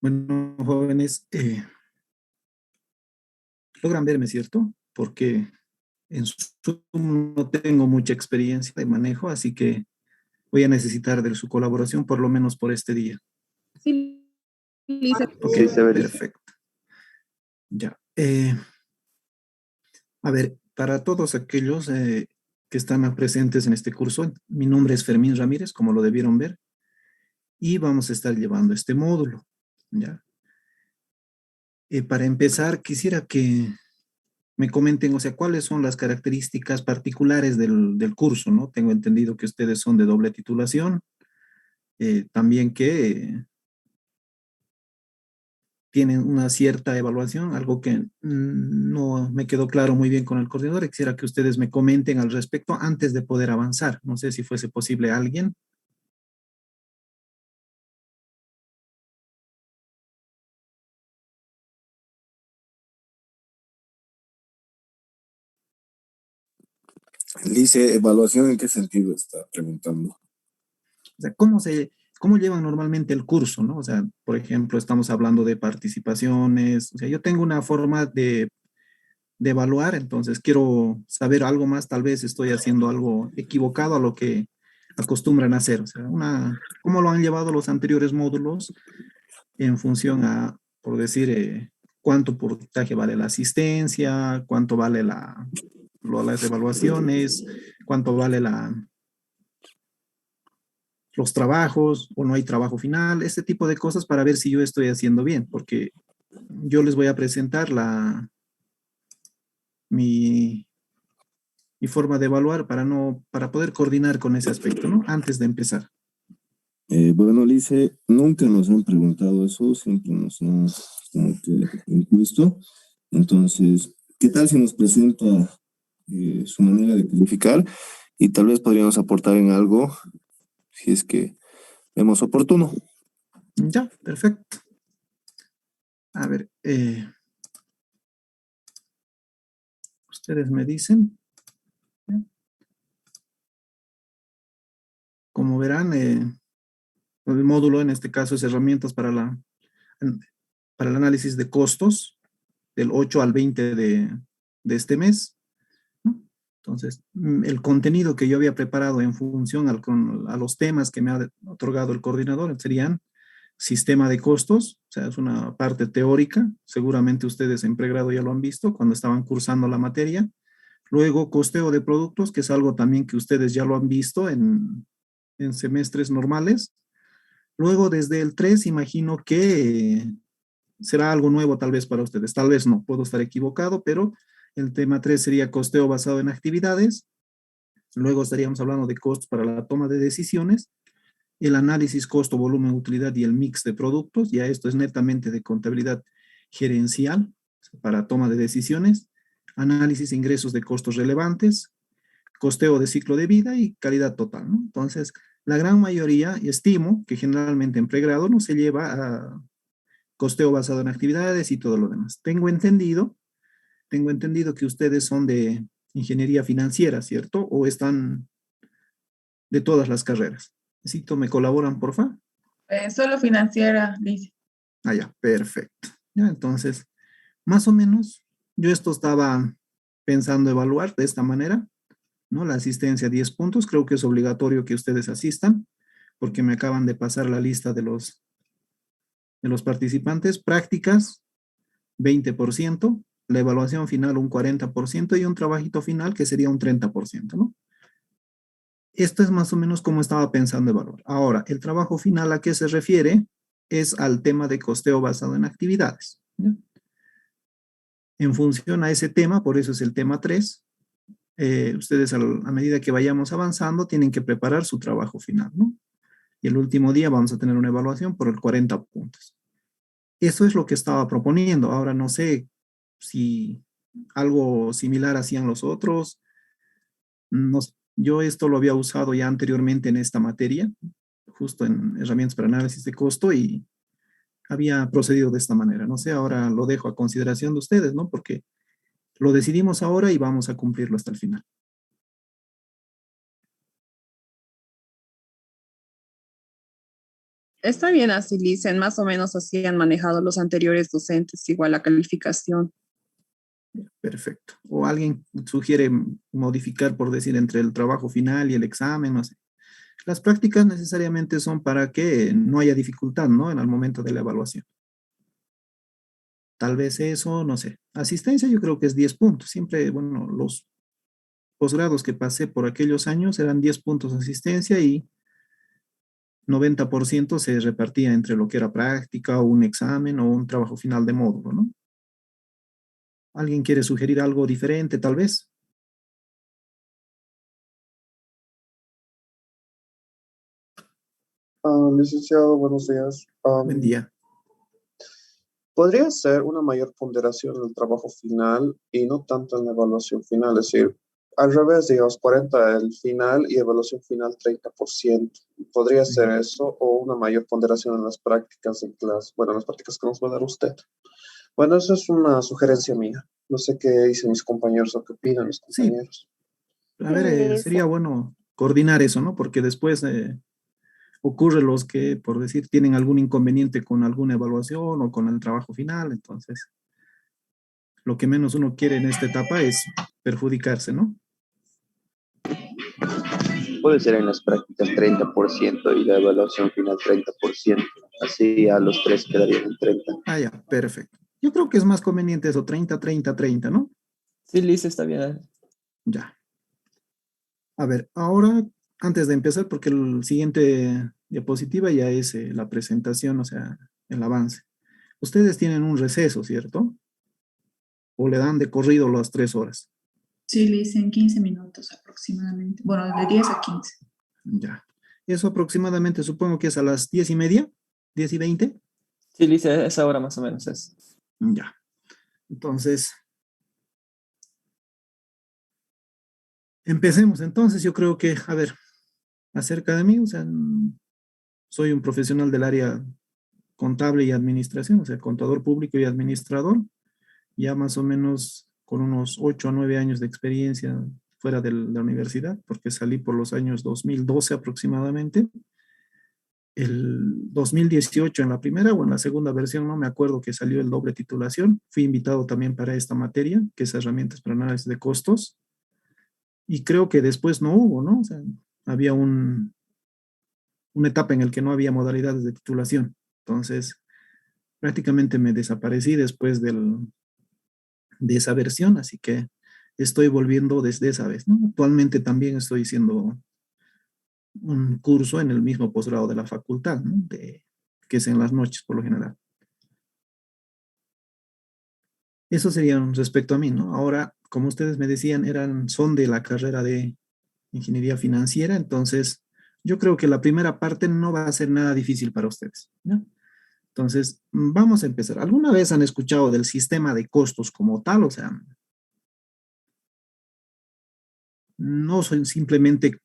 Bueno, jóvenes, logran verme, ¿cierto? Porque en Zoom no tengo mucha experiencia de manejo, así que voy a necesitar de su colaboración por lo menos por este día. Sí, Lisa. Ok, perfecto. Ya. A ver, para todos aquellos que están presentes en este curso, mi nombre es Fermín Ramírez, como lo debieron ver, y vamos a estar llevando este módulo. ¿Ya? Para empezar, quisiera que me comenten, o sea, cuáles son las características particulares del curso, ¿no? Tengo entendido que ustedes son de doble titulación, también que tienen una cierta evaluación, algo que no me quedó claro muy bien con el coordinador. Quisiera que ustedes me comenten al respecto antes de poder avanzar. No sé si fuese posible alguien. Dice, evaluación, ¿en qué sentido está preguntando? O sea, cómo llevan normalmente el curso, ¿no? O sea, por ejemplo, estamos hablando de participaciones. O sea, yo tengo una forma de evaluar, entonces quiero saber algo más, tal vez estoy haciendo algo equivocado a lo que acostumbran a hacer, o sea, cómo lo han llevado los anteriores módulos en función a, por decir, cuánto porcentaje vale la asistencia, cuánto vale las evaluaciones, cuánto vale los trabajos o no hay trabajo final, este tipo de cosas para ver si yo estoy haciendo bien, porque yo les voy a presentar mi, mi forma de evaluar para poder coordinar con ese aspecto, ¿no? Antes de empezar. Bueno, Lice, nunca nos han preguntado eso, siempre nos han como que impuesto. Entonces, ¿qué tal si nos presenta su manera de calificar? Y tal vez podríamos aportar en algo, si es que vemos oportuno. Ya, perfecto. A ver, ustedes me dicen. Como verán, el módulo en este caso es herramientas para el análisis de costos del 8 al 20 de este mes, ¿no? Entonces, el contenido que yo había preparado en función a los temas que me ha otorgado el coordinador serían sistema de costos, o sea, es una parte teórica, seguramente ustedes en pregrado ya lo han visto cuando estaban cursando la materia. Luego, costeo de productos, que es algo también que ustedes ya lo han visto en semestres normales. Luego, desde el 3 imagino que será algo nuevo tal vez para ustedes, tal vez no, puedo estar equivocado, pero el tema 3 sería costeo basado en actividades. Luego estaríamos hablando de costos para la toma de decisiones, el análisis costo, volumen, utilidad y el mix de productos. Ya esto es netamente de contabilidad gerencial para toma de decisiones, análisis de ingresos de costos relevantes, costeo de ciclo de vida y calidad total, ¿no? Entonces, la gran mayoría, y estimo que generalmente en pregrado no se lleva a costeo basado en actividades y todo lo demás. Tengo entendido que ustedes son de ingeniería financiera, ¿cierto? O están de todas las carreras. Necesito, ¿me colaboran, por favor? Solo financiera, dice. Ah, ya, perfecto. Ya, entonces, más o menos, yo esto estaba pensando evaluar de esta manera, ¿no? La asistencia 10 puntos, creo que es obligatorio que ustedes asistan, porque me acaban de pasar la lista de los participantes. Prácticas, 20%, la evaluación final un 40% y un trabajito final que sería un 30%, ¿no? Esto es más o menos como estaba pensando evaluar. Ahora, el trabajo final a qué se refiere es al tema de costeo basado en actividades, ¿ya? En función a ese tema, por eso es el tema 3, ustedes a medida que vayamos avanzando tienen que preparar su trabajo final, ¿no? Y el último día vamos a tener una evaluación por el 40 puntos. Eso es lo que estaba proponiendo. Ahora no sé si algo similar hacían los otros. No sé. Yo esto lo había usado ya anteriormente en esta materia, justo en herramientas para análisis de costo y había procedido de esta manera. No sé, ahora lo dejo a consideración de ustedes, ¿no? Porque lo decidimos ahora y vamos a cumplirlo hasta el final. Está bien así, dicen, más o menos así han manejado los anteriores docentes, igual la calificación. Perfecto. O alguien sugiere modificar, por decir, entre el trabajo final y el examen, no sé. Las prácticas necesariamente son para que no haya dificultad, ¿no? En el momento de la evaluación. Tal vez eso, no sé. Asistencia yo creo que es 10 puntos. Siempre, bueno, los posgrados que pasé por aquellos años eran 10 puntos de asistencia y 90% se repartía entre lo que era práctica o un examen o un trabajo final de módulo, ¿no? ¿Alguien quiere sugerir algo diferente, tal vez? Licenciado, buenos días. Buen día. ¿Podría ser una mayor ponderación en el trabajo final y no tanto en la evaluación final? Es decir, al revés, digamos, 40 el final y evaluación final 30%. ¿Podría ser eso o una mayor ponderación en las prácticas en clase? Bueno, en las prácticas que nos va a dar usted. Bueno, eso es una sugerencia mía. No sé qué dicen mis compañeros o qué opinan mis Sí, compañeros. a ver, sería bueno coordinar eso, ¿no? Porque después ocurre los que, por decir, tienen algún inconveniente con alguna evaluación o con el trabajo final, entonces lo que menos uno quiere en esta etapa es perjudicarse, ¿no? Puede ser en las prácticas 30% y la evaluación final 30%. Así a los tres quedarían en 30. Ah, ya, perfecto. Yo creo que es más conveniente eso, 30, 30, 30, ¿no? Sí, Liz, está bien. Ya. A ver, ahora, antes de empezar, porque el siguiente diapositiva ya es la presentación, o sea, el avance. Ustedes tienen un receso, ¿cierto? O le dan de corrido las 3 horas. Sí, le hice en 15 minutos aproximadamente. Bueno, de 10 a 15. Ya. Eso aproximadamente supongo que es a las 10:30, 10:20. Sí, Liz, a esa hora más o menos es. Ya. Entonces, empecemos. Entonces, yo creo que, a ver, acerca de mí, o sea, soy un profesional del área contable y administración, o sea, contador público y administrador, ya más o menos con unos 8 a 9 años de experiencia fuera de la universidad, porque salí por los años 2012 aproximadamente. El 2018 en la primera o en la segunda versión, no me acuerdo, que salió el doble titulación. Fui invitado también para esta materia, que es herramientas para análisis de costos. Y creo que después no hubo, ¿no? O sea, había una etapa en la que no había modalidades de titulación. Entonces, prácticamente me desaparecí después de esa versión, así que estoy volviendo desde esa vez, ¿no? Actualmente también estoy haciendo un curso en el mismo posgrado de la facultad, ¿no? Que es en las noches por lo general. Eso sería respecto a mí, ¿no? Ahora, como ustedes me decían, son de la carrera de ingeniería financiera, entonces yo creo que la primera parte no va a ser nada difícil para ustedes, ¿no? Entonces, vamos a empezar. ¿Alguna vez han escuchado del sistema de costos como tal? O sea, no son simplemente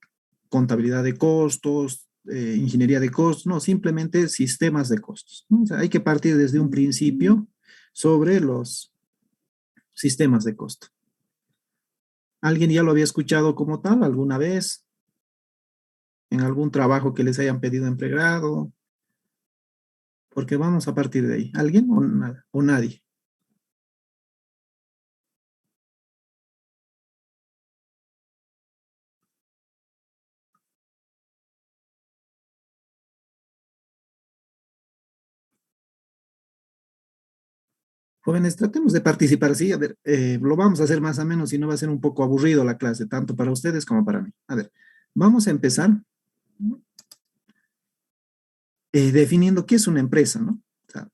contabilidad de costos, ingeniería de costos, no, simplemente sistemas de costos, ¿no? O sea, hay que partir desde un principio sobre los sistemas de costo. ¿Alguien ya lo había escuchado como tal alguna vez? ¿En algún trabajo que les hayan pedido en pregrado? Porque vamos a partir de ahí. ¿Alguien o nada? ¿O nadie? Jóvenes, tratemos de participar, sí, a ver, lo vamos a hacer más o menos y no va a ser un poco aburrido la clase, tanto para ustedes como para mí. A ver, vamos a empezar definiendo qué es una empresa, ¿no? O sea,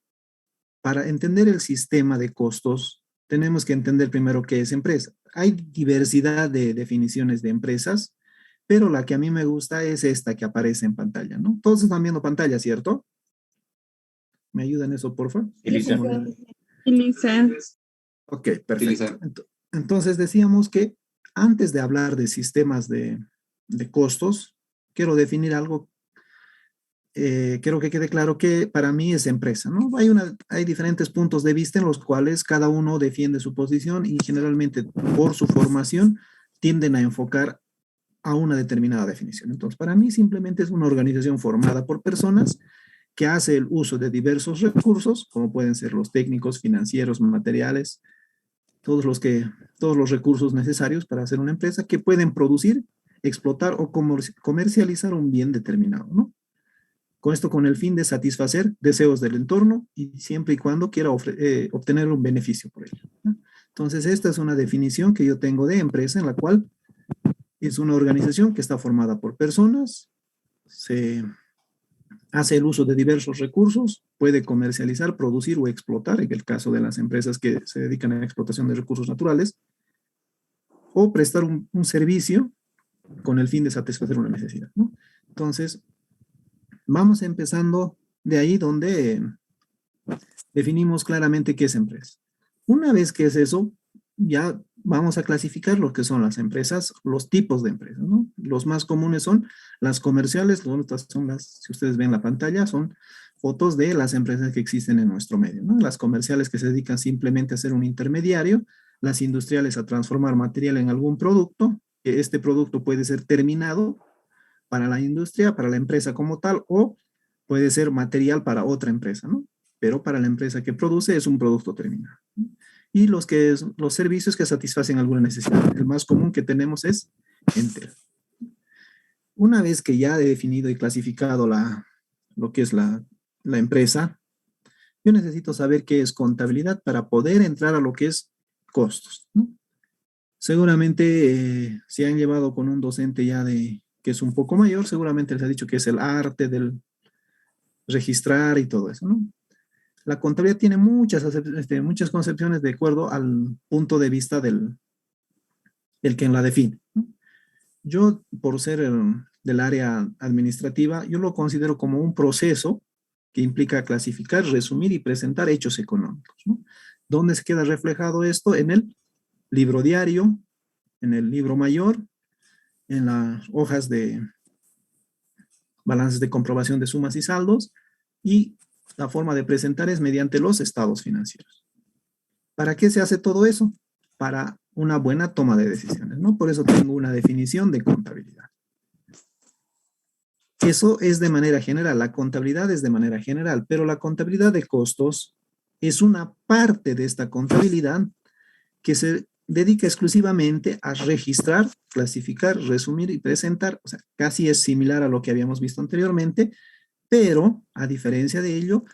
para entender el sistema de costos, tenemos que entender primero qué es empresa. Hay diversidad de definiciones de empresas, pero la que a mí me gusta es esta que aparece en pantalla, ¿no? Todos están viendo pantalla, ¿cierto? ¿Me ayudan eso, por favor? Elisa. Y dicen, Ok, perfecto. Entonces decíamos que antes de hablar de sistemas de costos, quiero definir algo, quiero que quede claro que para mí es empresa, ¿no? Hay diferentes puntos de vista en los cuales cada uno defiende su posición y generalmente por su formación tienden a enfocar a una determinada definición. Entonces, para mí simplemente es una organización formada por personas que hace el uso de diversos recursos, como pueden ser los técnicos, financieros, materiales, todos los recursos necesarios para hacer una empresa que pueden producir, explotar o comercializar un bien determinado, ¿no? Con esto con el fin de satisfacer deseos del entorno y siempre y cuando quiera obtener un beneficio por ello, ¿no? Entonces, esta es una definición que yo tengo de empresa, en la cual es una organización que está formada por personas, se hace el uso de diversos recursos, puede comercializar, producir o explotar, en el caso de las empresas que se dedican a la explotación de recursos naturales, o prestar un servicio con el fin de satisfacer una necesidad, ¿no? Entonces, vamos empezando de ahí donde definimos claramente qué es empresa. Una vez que es eso, ya vamos a clasificar lo que son las empresas, los tipos de empresas, ¿no? Los más comunes son las comerciales, estas son las, si ustedes ven la pantalla, son fotos de las empresas que existen en nuestro medio, ¿no? Las comerciales que se dedican simplemente a ser un intermediario, las industriales a transformar material en algún producto, que este producto puede ser terminado para la industria, para la empresa como tal, o puede ser material para otra empresa, ¿no? Pero para la empresa que produce es un producto terminado, ¿no? Y los servicios que satisfacen alguna necesidad. El más común que tenemos es Entel. Una vez que ya he definido y clasificado lo que es la empresa, yo necesito saber qué es contabilidad para poder entrar a lo que es costos, ¿no? Seguramente si han llevado con un docente ya que es un poco mayor, seguramente les ha dicho que es el arte del registrar y todo eso, ¿no? La contabilidad tiene muchas concepciones de acuerdo al punto de vista del quien la define, ¿no? Yo, por ser del área administrativa, yo lo considero como un proceso que implica clasificar, resumir y presentar hechos económicos, ¿no? ¿Dónde se queda reflejado esto? En el libro diario, en el libro mayor, en las hojas de balances de comprobación de sumas y saldos, y la forma de presentar es mediante los estados financieros. ¿Para qué se hace todo eso? Para una buena toma de decisiones, ¿no? Por eso tengo una definición de contabilidad. Eso es de manera general, la contabilidad es de manera general, pero la contabilidad de costos es una parte de esta contabilidad que se dedica exclusivamente a registrar, clasificar, resumir y presentar. O sea, casi es similar a lo que habíamos visto anteriormente, pero a diferencia de ello,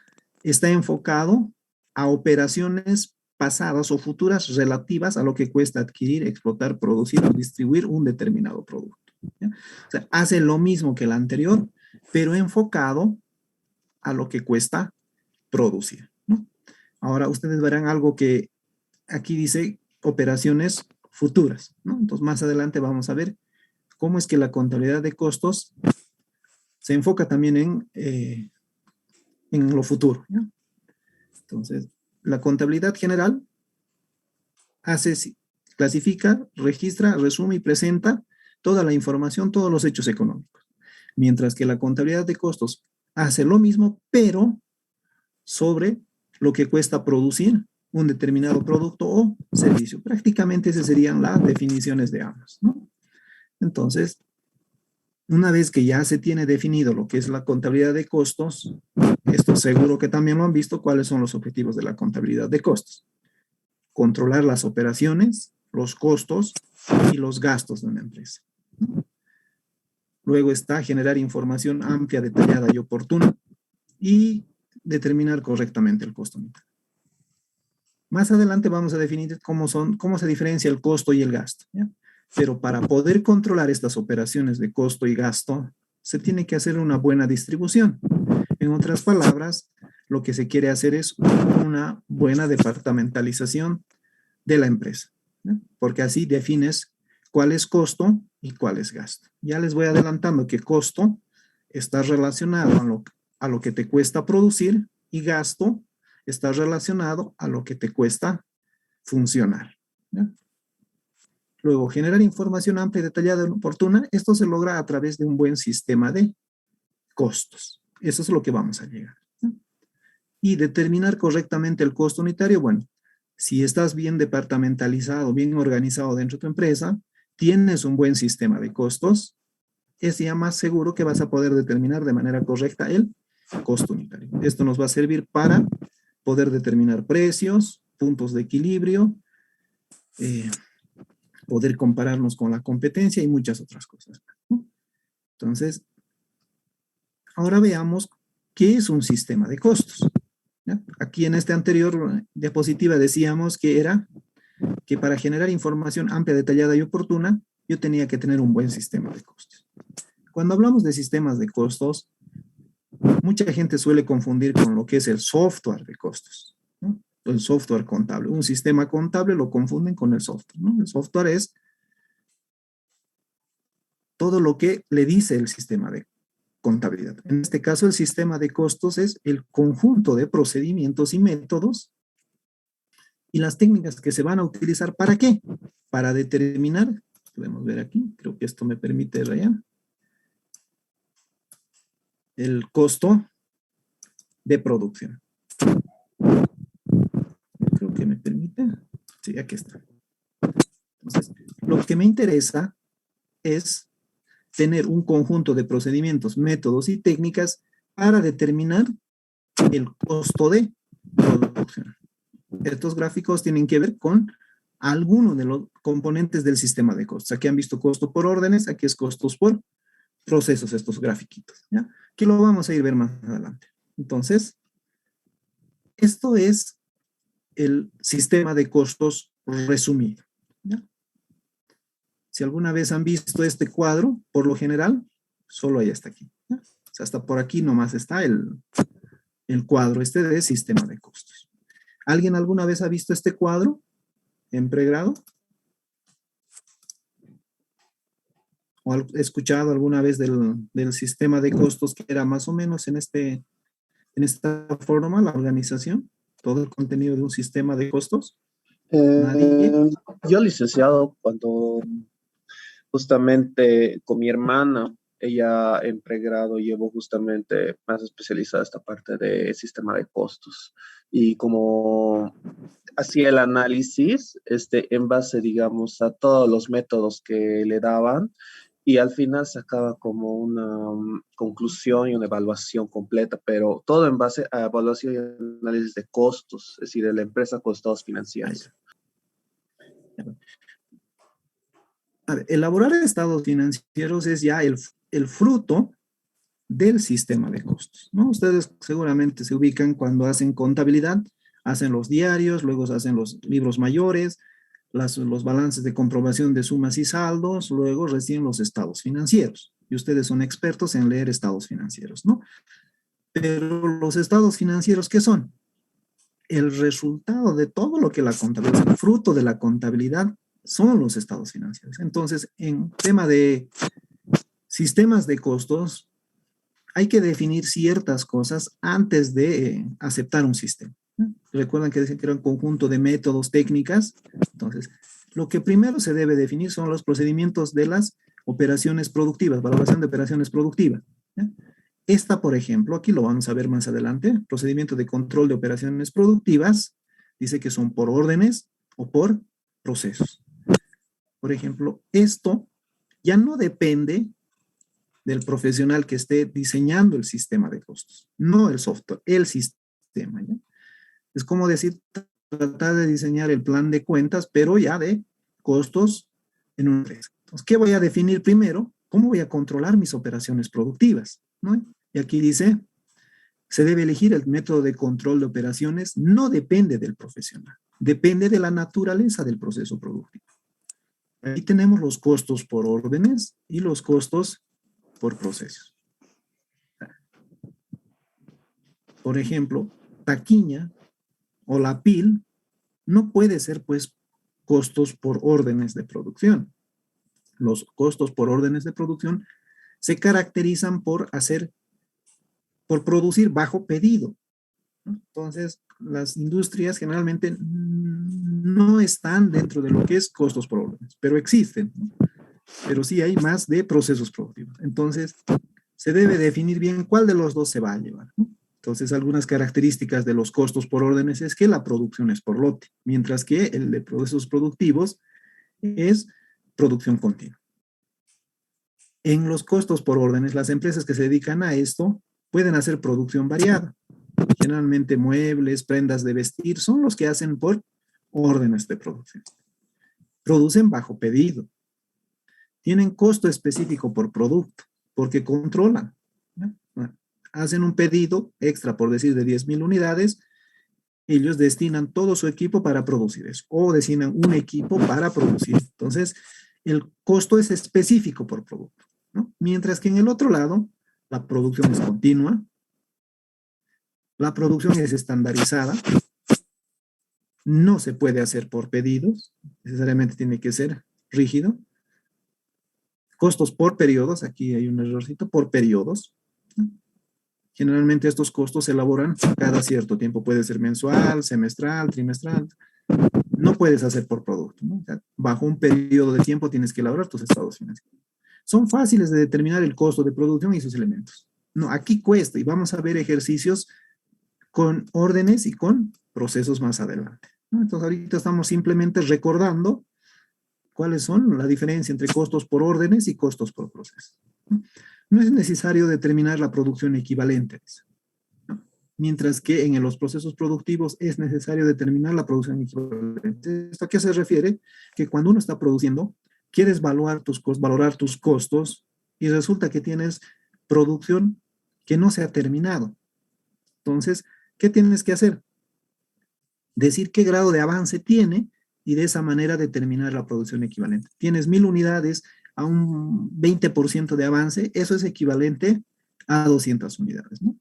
está enfocado a operaciones pasadas o futuras relativas a lo que cuesta adquirir, explotar, producir o distribuir un determinado producto, ¿ya? O sea, hace lo mismo que el anterior, pero enfocado a lo que cuesta producir, ¿no? Ahora ustedes verán algo que aquí dice operaciones futuras, ¿no? Entonces más adelante vamos a ver cómo es que la contabilidad de costos se enfoca también en lo futuro, ¿ya? Entonces, la contabilidad general clasifica, registra, resume y presenta toda la información, todos los hechos económicos. Mientras que la contabilidad de costos hace lo mismo, pero sobre lo que cuesta producir un determinado producto o servicio. Prácticamente esas serían las definiciones de ambas, ¿no? Entonces, una vez que ya se tiene definido lo que es la contabilidad de costos, esto seguro que también lo han visto, cuáles son los objetivos de la contabilidad de costos. Controlar las operaciones, los costos y los gastos de una empresa, ¿no? Luego está generar información amplia, detallada y oportuna y determinar correctamente el costo unitario. Más adelante vamos a definir cómo se diferencia el costo y el gasto, ¿ya? Pero para poder controlar estas operaciones de costo y gasto, se tiene que hacer una buena distribución. En otras palabras, lo que se quiere hacer es una buena departamentalización de la empresa, ¿ya? Porque así defines cuál es costo y cuál es gasto. Ya les voy adelantando que costo está relacionado a lo que te cuesta producir y gasto está relacionado a lo que te cuesta funcionar, ¿ya? Luego, generar información amplia, detallada y oportuna. Esto se logra a través de un buen sistema de costos. Eso es lo que vamos a llegar, ¿no? Y determinar correctamente el costo unitario. Bueno, si estás bien departamentalizado, bien organizado dentro de tu empresa, tienes un buen sistema de costos, es ya más seguro que vas a poder determinar de manera correcta el costo unitario. Esto nos va a servir para poder determinar precios, puntos de equilibrio, poder compararnos con la competencia y muchas otras cosas, ¿no? Entonces, ahora veamos qué es un sistema de costos, ¿ya? Aquí en esta anterior diapositiva decíamos que era que para generar información amplia, detallada y oportuna, yo tenía que tener un buen sistema de costos. Cuando hablamos de sistemas de costos, mucha gente suele confundir con lo que es el software de costos, ¿no? El software contable. Un sistema contable lo confunden con el software, ¿no? El software es todo lo que le dice el sistema de contabilidad. En este caso, el sistema de costos es el conjunto de procedimientos y métodos y las técnicas que se van a utilizar. ¿Para qué? Para determinar, podemos ver aquí, creo que esto me permite rayar, el costo de producción. Creo que me permite. Sí, aquí está. Entonces, lo que me interesa es tener un conjunto de procedimientos, métodos y técnicas para determinar el costo de producción. Estos gráficos tienen que ver con alguno de los componentes del sistema de costos. Aquí han visto costo por órdenes, aquí es costos por procesos, estos grafiquitos, ¿ya? Que lo vamos a ir a ver más adelante. Entonces, esto es el sistema de costos resumido, ¿ya? Si alguna vez han visto este cuadro, por lo general, solo hay hasta aquí, ¿ya? O sea, hasta por aquí nomás está el cuadro este de sistema de costos. ¿Alguien alguna vez ha visto este cuadro en pregrado? ¿O ha escuchado alguna vez del sistema de costos que era más o menos en esta forma, la organización? Todo el contenido de un sistema de costos. ¿Nadie? Yo, licenciado, cuando justamente con mi hermana, ella en pregrado llevó justamente más especializada esta parte de sistema de costos. Y como hacía el análisis en base, digamos, a todos los métodos que le daban, y al final sacaba como una conclusión y una evaluación completa, pero todo en base a evaluación y análisis de costos, es decir, de la empresa con estados financieros. A ver, elaborar estados financieros es ya el fruto del sistema de costos, ¿no? Ustedes seguramente se ubican cuando hacen contabilidad, hacen los diarios, luego hacen los libros mayores, los balances de comprobación de sumas y saldos, luego reciben los estados financieros. Y ustedes son expertos en leer estados financieros, ¿no? Pero los estados financieros, ¿qué son? El resultado de todo lo que la contabilidad, el fruto de la contabilidad son los estados financieros. Entonces, en tema de sistemas de costos, hay que definir ciertas cosas antes de aceptar un sistema, ¿no? Recuerdan que decían que era un conjunto de métodos, técnicas. Entonces, lo que primero se debe definir son los procedimientos de las operaciones productivas, valoración de operaciones productivas, ¿ya? Esta, por ejemplo, aquí lo vamos a ver más adelante, procedimiento de control de operaciones productivas, dice que son por órdenes o por procesos. Por ejemplo, esto ya no depende del profesional que esté diseñando el sistema de costos, no el software, el sistema, ¿ya? Es como decir, tratar de diseñar el plan de cuentas, pero ya de costos en una empresa. Entonces, ¿qué voy a definir primero? ¿Cómo voy a controlar mis operaciones productivas, ¿no? Y aquí dice, se debe elegir el método de control de operaciones, no depende del profesional, depende de la naturaleza del proceso productivo. Ahí tenemos los costos por órdenes y los costos por procesos. Por ejemplo, taquiña o la PIL no puede ser, pues, costos por órdenes de producción. Los costos por órdenes de producción se caracterizan por producir bajo pedido, ¿no? Entonces, las industrias generalmente no están dentro de lo que es costos por órdenes, pero existen, ¿no? Pero sí hay más de procesos productivos. Entonces, se debe definir bien cuál de los dos se va a llevar, ¿no? Entonces, algunas características de los costos por órdenes es que la producción es por lote, mientras que el de procesos productivos es producción continua. En los costos por órdenes, las empresas que se dedican a esto pueden hacer producción variada. Generalmente muebles, prendas de vestir, son los que hacen por órdenes de producción. Producen bajo pedido. Tienen costo específico por producto, porque controlan, ¿no? Bueno, hacen un pedido extra, por decir, de 10,000 unidades, ellos destinan todo su equipo para producir eso, o destinan un equipo para producir. Entonces, el costo es específico por producto, ¿no? Mientras que en el otro lado, la producción es continua, la producción es estandarizada, no se puede hacer por pedidos, necesariamente tiene que ser rígido. Costos por periodos, aquí hay un errorcito, por periodos, ¿no? Generalmente estos costos se elaboran cada cierto tiempo, puede ser mensual, semestral, trimestral. No puedes hacer por producto, ¿no? O sea, bajo un periodo de tiempo tienes que elaborar tus estados financieros. Son fáciles de determinar el costo de producción y sus elementos. No, aquí cuesta y vamos a ver ejercicios con órdenes y con procesos más adelante, ¿no? Entonces ahorita estamos simplemente recordando cuáles son la diferencia entre costos por órdenes y costos por procesos, ¿no? No es necesario determinar la producción equivalente, ¿no? Mientras que en los procesos productivos es necesario determinar la producción equivalente. ¿Esto a qué se refiere? Que cuando uno está produciendo, quieres valorar tus costos y resulta que tienes producción que no se ha terminado. Entonces, ¿qué tienes que hacer? Decir qué grado de avance tiene y de esa manera determinar la producción equivalente. Tienes 1,000 unidades a un 20% de avance, eso es equivalente a 200 unidades, ¿no?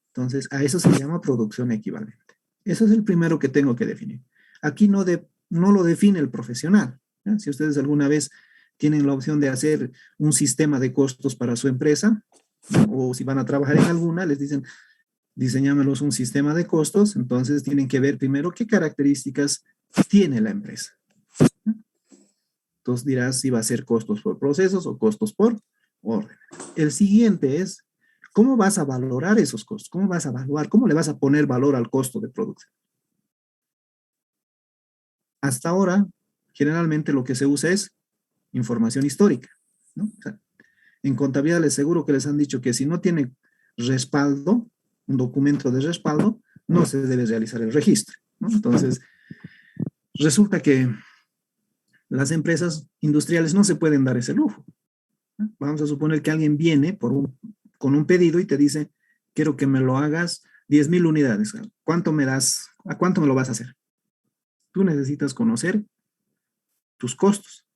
Entonces, a eso se llama producción equivalente. Eso es el primero que tengo que definir. Aquí no lo define el profesional, ¿no? Si ustedes alguna vez tienen la opción de hacer un sistema de costos para su empresa, ¿no? O si van a trabajar en alguna, les dicen, diseñámelos un sistema de costos, entonces tienen que ver primero qué características tiene la empresa. Entonces dirás si va a ser costos por procesos o costos por orden. El siguiente es, ¿cómo vas a valorar esos costos? ¿Cómo vas a evaluar? ¿Cómo le vas a poner valor al costo de producción? Hasta ahora, generalmente lo que se usa es información histórica, ¿no? O sea, en contabilidad les seguro que les han dicho que si no tiene respaldo, un documento de respaldo, no se debe realizar el registro, ¿no? Entonces, resulta que las empresas industriales no se pueden dar ese lujo, ¿no? Vamos a suponer que alguien viene con un pedido y te dice, quiero que me lo hagas 10,000 unidades. ¿Cuánto me das? ¿A cuánto me lo vas a hacer? Tú necesitas conocer tus costos.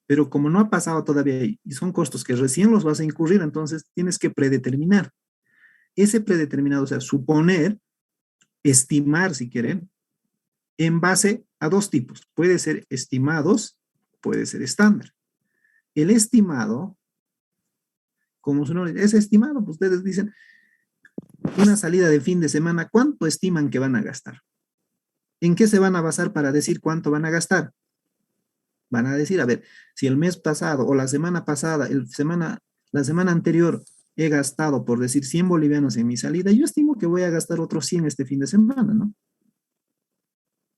Pero como no ha pasado todavía ahí, y son costos que recién los vas a incurrir, entonces tienes que predeterminar. Ese predeterminado, o sea, suponer, estimar, si quieren, en base a dos tipos. Puede ser estimados, puede ser estándar. El estimado, como su nombre es estimado, pues ustedes dicen, una salida de fin de semana, ¿cuánto estiman que van a gastar? ¿En qué se van a basar para decir cuánto van a gastar? Van a decir, a ver, si el mes pasado o la semana pasada, la semana anterior he gastado, por decir, 100 bolivianos en mi salida, yo estimo que voy a gastar otros 100 este fin de semana, ¿no?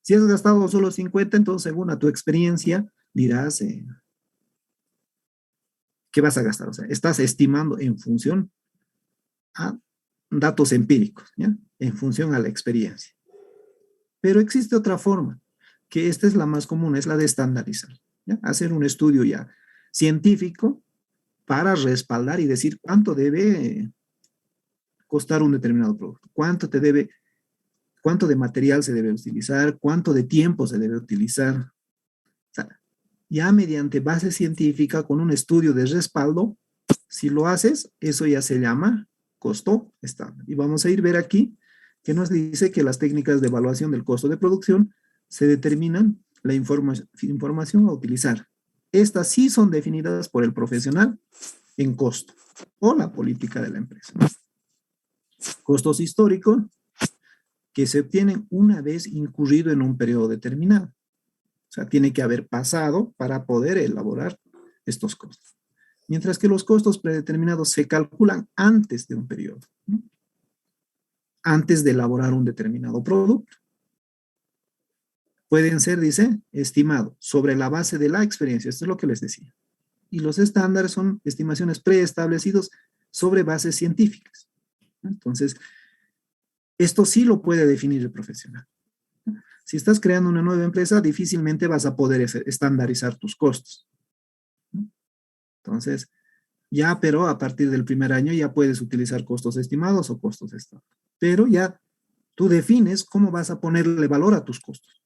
Si has gastado solo 50, entonces según a tu experiencia dirás, ¿qué vas a gastar? O sea, estás estimando en función a datos empíricos, ¿ya? En función a la experiencia. Pero existe otra forma, que esta es la más común, es la de estandarizar, ¿ya? Hacer un estudio ya científico para respaldar y decir cuánto debe costar un determinado producto, cuánto de material se debe utilizar, cuánto de tiempo se debe utilizar. O sea, ya mediante base científica, con un estudio de respaldo, si lo haces, eso ya se llama costo estándar. Y vamos a ir a ver aquí que nos dice que las técnicas de evaluación del costo de producción se determinan la información a utilizar. Estas sí son definidas por el profesional en costo o la política de la empresa. Costos históricos que se obtienen una vez incurrido en un periodo determinado. O sea, tiene que haber pasado para poder elaborar estos costos. Mientras que los costos predeterminados se calculan antes de un periodo, ¿no? Antes de elaborar un determinado producto. Pueden ser, dice, estimados sobre la base de la experiencia. Esto es lo que les decía. Y los estándares son estimaciones preestablecidos sobre bases científicas. Entonces, esto sí lo puede definir el profesional. Si estás creando una nueva empresa, difícilmente vas a poder estandarizar tus costos. Entonces, ya, pero a partir del primer año ya puedes utilizar costos estimados o costos estándar. Pero ya tú defines cómo vas a ponerle valor a tus costos.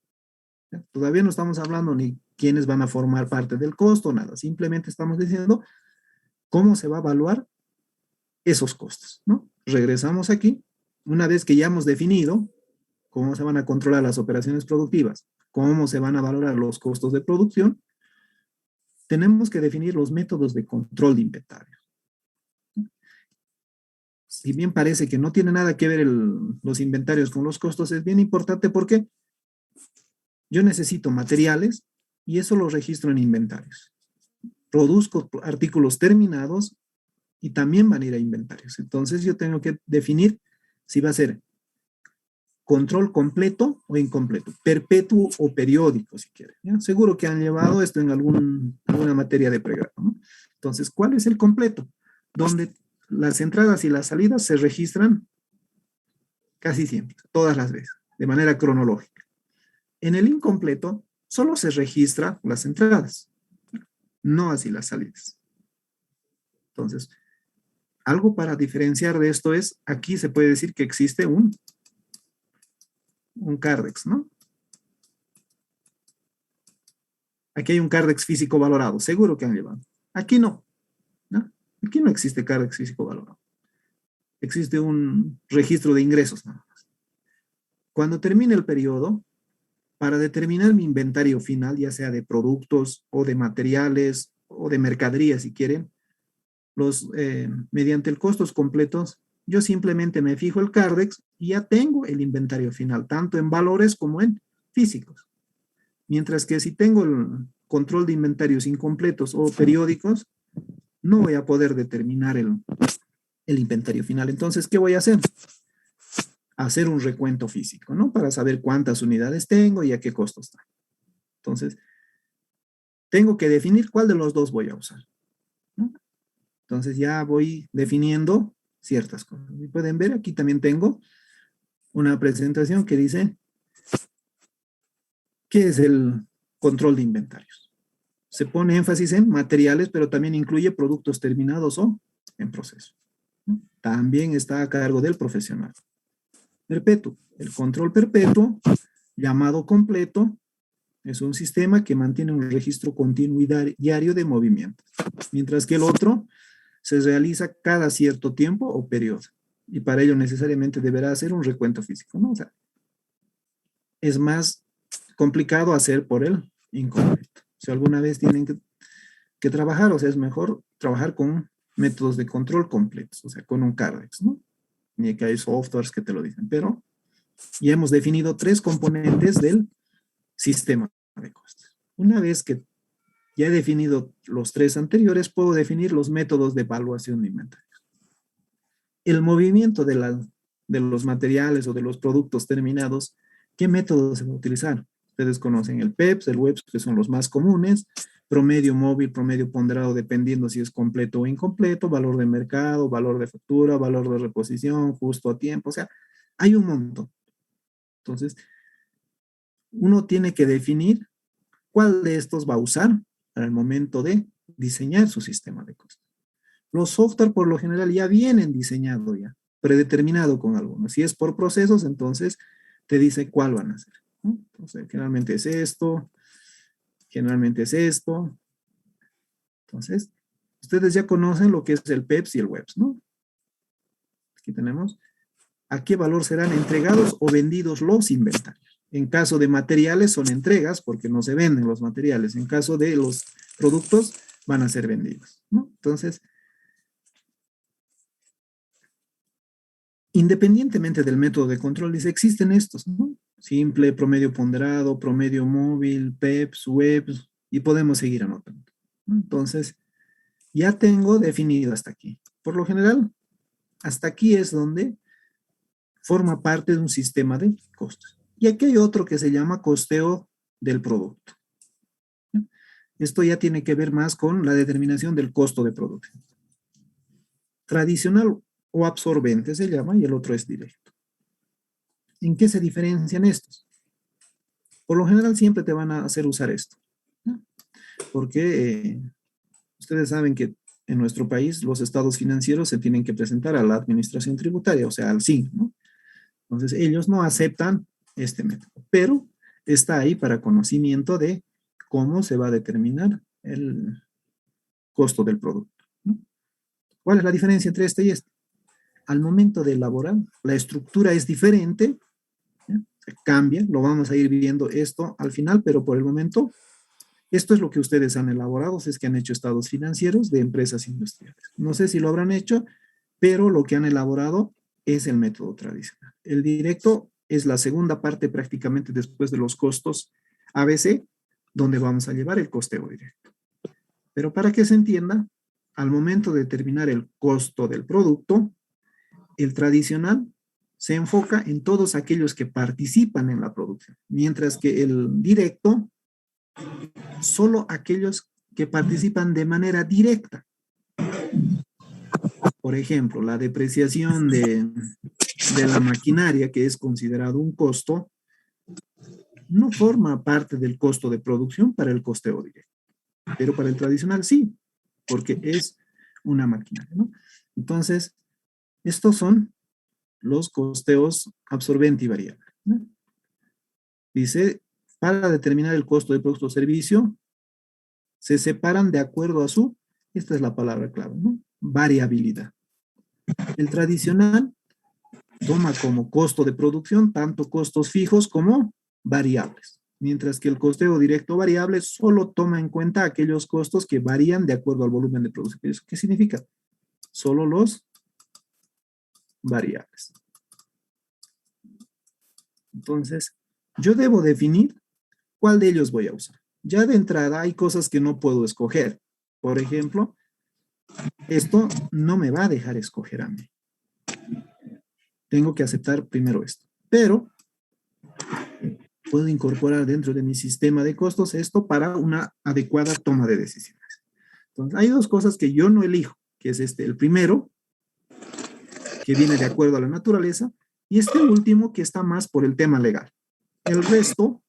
¿Ya? Todavía no estamos hablando ni quiénes van a formar parte del costo, nada. Simplemente estamos diciendo cómo se va a evaluar esos costos, ¿no? Regresamos aquí. Una vez que ya hemos definido cómo se van a controlar las operaciones productivas, cómo se van a valorar los costos de producción, tenemos que definir los métodos de control de inventario. Si bien parece que no tiene nada que ver los inventarios con los costos, es bien importante porque yo necesito materiales y eso lo registro en inventarios. Produzco artículos terminados y también van a ir a inventarios. Entonces yo tengo que definir si va a ser control completo o incompleto, perpetuo o periódico, si quieren. ¿Ya? Seguro que han llevado esto en alguna materia de pregrado, ¿no? Entonces, ¿cuál es el completo? Donde las entradas y las salidas se registran casi siempre, todas las veces, de manera cronológica. En el incompleto, solo se registra las entradas, no así las salidas. Entonces, algo para diferenciar de esto es, aquí se puede decir que existe un CARDEX, ¿no? Aquí hay un CARDEX físico valorado, seguro que han llevado. Aquí no, ¿no? Aquí no existe CARDEX físico valorado. Existe un registro de ingresos nada más. Cuando termine el periodo, para determinar mi inventario final, ya sea de productos o de materiales o de mercadería, si quieren, mediante el costos completos, yo simplemente me fijo el CARDEX y ya tengo el inventario final, tanto en valores como en físicos. Mientras que si tengo el control de inventarios incompletos o periódicos, no voy a poder determinar el inventario final. Entonces, ¿qué voy a hacer? Hacer un recuento físico, ¿no? Para saber cuántas unidades tengo y a qué costo está. Entonces, tengo que definir cuál de los dos voy a usar, ¿no? Entonces, ya voy definiendo ciertas cosas. Y pueden ver, aquí también tengo una presentación que dice ¿qué es el control de inventarios? Se pone énfasis en materiales, pero también incluye productos terminados o en proceso. También está a cargo del profesional. Perpetuo. El control perpetuo, llamado completo, es un sistema que mantiene un registro continuo y diario de movimientos, mientras que el otro se realiza cada cierto tiempo o periodo, y para ello necesariamente deberá hacer un recuento físico, ¿no? O sea, es más complicado hacer por el incompleto. Si alguna vez tienen que trabajar, o sea, es mejor trabajar con métodos de control completos, o sea, con un CARDEX, ¿no? Ni que hay softwares que te lo dicen, pero ya hemos definido 3 componentes del sistema de costos. Una vez que ya he definido los 3 anteriores, puedo definir los métodos de evaluación de inventarios. El movimiento de los materiales o de los productos terminados, ¿qué método se va a utilizar? Ustedes conocen el PEPS, el WEPS, que son los más comunes, promedio móvil, promedio ponderado, dependiendo si es completo o incompleto, valor de mercado, valor de factura, valor de reposición, justo a tiempo, o sea, hay un montón. Entonces, uno tiene que definir cuál de estos va a usar para el momento de diseñar su sistema de costos. Los software por lo general ya vienen diseñados ya, predeterminado con algunos. Si es por procesos, entonces te dice cuál van a hacer, ¿no? Entonces, generalmente es esto, generalmente es esto. Entonces, ustedes ya conocen lo que es el PEPS y el WEPS, ¿no? Aquí tenemos a qué valor serán entregados o vendidos los inventarios. En caso de materiales son entregas porque no se venden los materiales. En caso de los productos van a ser vendidos, ¿no? Entonces, independientemente del método de control, dice, existen estos, ¿no? Simple, promedio ponderado, promedio móvil, PEPS, WEPS, y podemos seguir anotando, ¿no? Entonces, ya tengo definido hasta aquí. Por lo general, hasta aquí es donde forma parte de un sistema de costos. Y aquí hay otro que se llama costeo del producto. Esto ya tiene que ver más con la determinación del costo de producción. o absorbente se llama, y el otro es directo. ¿En qué se diferencian estos? Por lo general siempre te van a hacer usar esto, ¿no? Porque ustedes saben que en nuestro país los estados financieros se tienen que presentar a la administración tributaria, o sea, al SIN, ¿no? Entonces ellos no aceptan este método, pero está ahí para conocimiento de cómo se va a determinar el costo del producto, ¿no? ¿Cuál es la diferencia entre este y este? Al momento de elaborar, la estructura es diferente, ¿ya? Se cambia, lo vamos a ir viendo esto al final, pero por el momento, esto es lo que ustedes han elaborado, si es que han hecho estados financieros de empresas industriales. No sé si lo habrán hecho, pero lo que han elaborado es el método tradicional. El directo es la segunda parte prácticamente después de los costos ABC, donde vamos a llevar el costeo directo. Pero para que se entienda, al momento de determinar el costo del producto, el tradicional se enfoca en todos aquellos que participan en la producción, mientras que el directo, solo aquellos que participan de manera directa. Por ejemplo, la depreciación de la maquinaria, que es considerado un costo, no forma parte del costo de producción para el costeo directo, pero para el tradicional sí, porque es una maquinaria, ¿no? Entonces, estos son los costeos absorbente y variable, ¿no? Dice, para determinar el costo de producto o servicio, se separan de acuerdo a su, esta es la palabra clave, ¿no? Variabilidad. El tradicional toma como costo de producción tanto costos fijos como variables, mientras que el costeo directo variable solo toma en cuenta aquellos costos que varían de acuerdo al volumen de producción. ¿Eso qué significa? Solo los variables. Entonces, yo debo definir cuál de ellos voy a usar. Ya de entrada hay cosas que no puedo escoger. Por ejemplo, esto no me va a dejar escoger a mí. Tengo que aceptar primero esto. Pero puedo incorporar dentro de mi sistema de costos esto para una adecuada toma de decisiones. Entonces, hay dos cosas que yo no elijo, que es el primero, que viene de acuerdo a la naturaleza, y este último que está más por el tema legal. El resto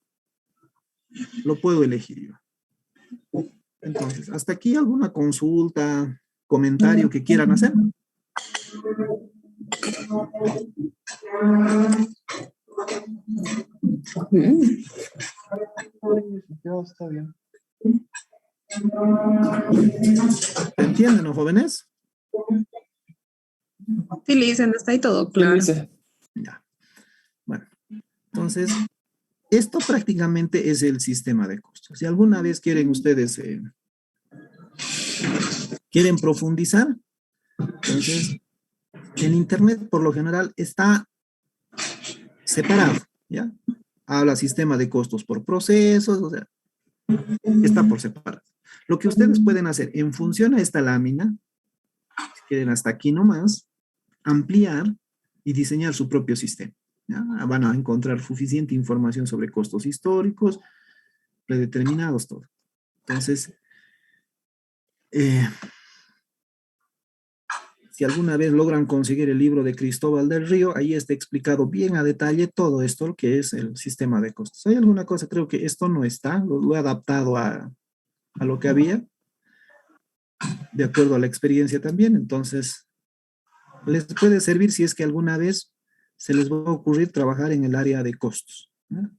lo puedo elegir yo. Entonces, hasta aquí alguna consulta, comentario que quieran hacer. Está bien. ¿Se entienden, no, jóvenes? Sí, le dicen, está ahí todo Sí, claro. Lice. Ya. Bueno, entonces, esto prácticamente es el sistema de costos. Si alguna vez quieren ustedes, quieren profundizar, entonces, en Internet por lo general está separado, ¿ya? Habla sistema de costos por procesos, o sea, está por separado. Lo que ustedes pueden hacer en función a esta lámina, si quieren hasta aquí nomás, ampliar y diseñar su propio sistema, ¿ya? Van a encontrar suficiente información sobre costos históricos, predeterminados, todo. Entonces, si alguna vez logran conseguir el libro de Cristóbal del Río, ahí está explicado bien a detalle todo esto, lo que es el sistema de costos. ¿Hay alguna cosa? Creo que esto no está, lo he adaptado a lo que había, de acuerdo a la experiencia también. Entonces, les puede servir si es que alguna vez se les va a ocurrir trabajar en el área de costos, ¿no?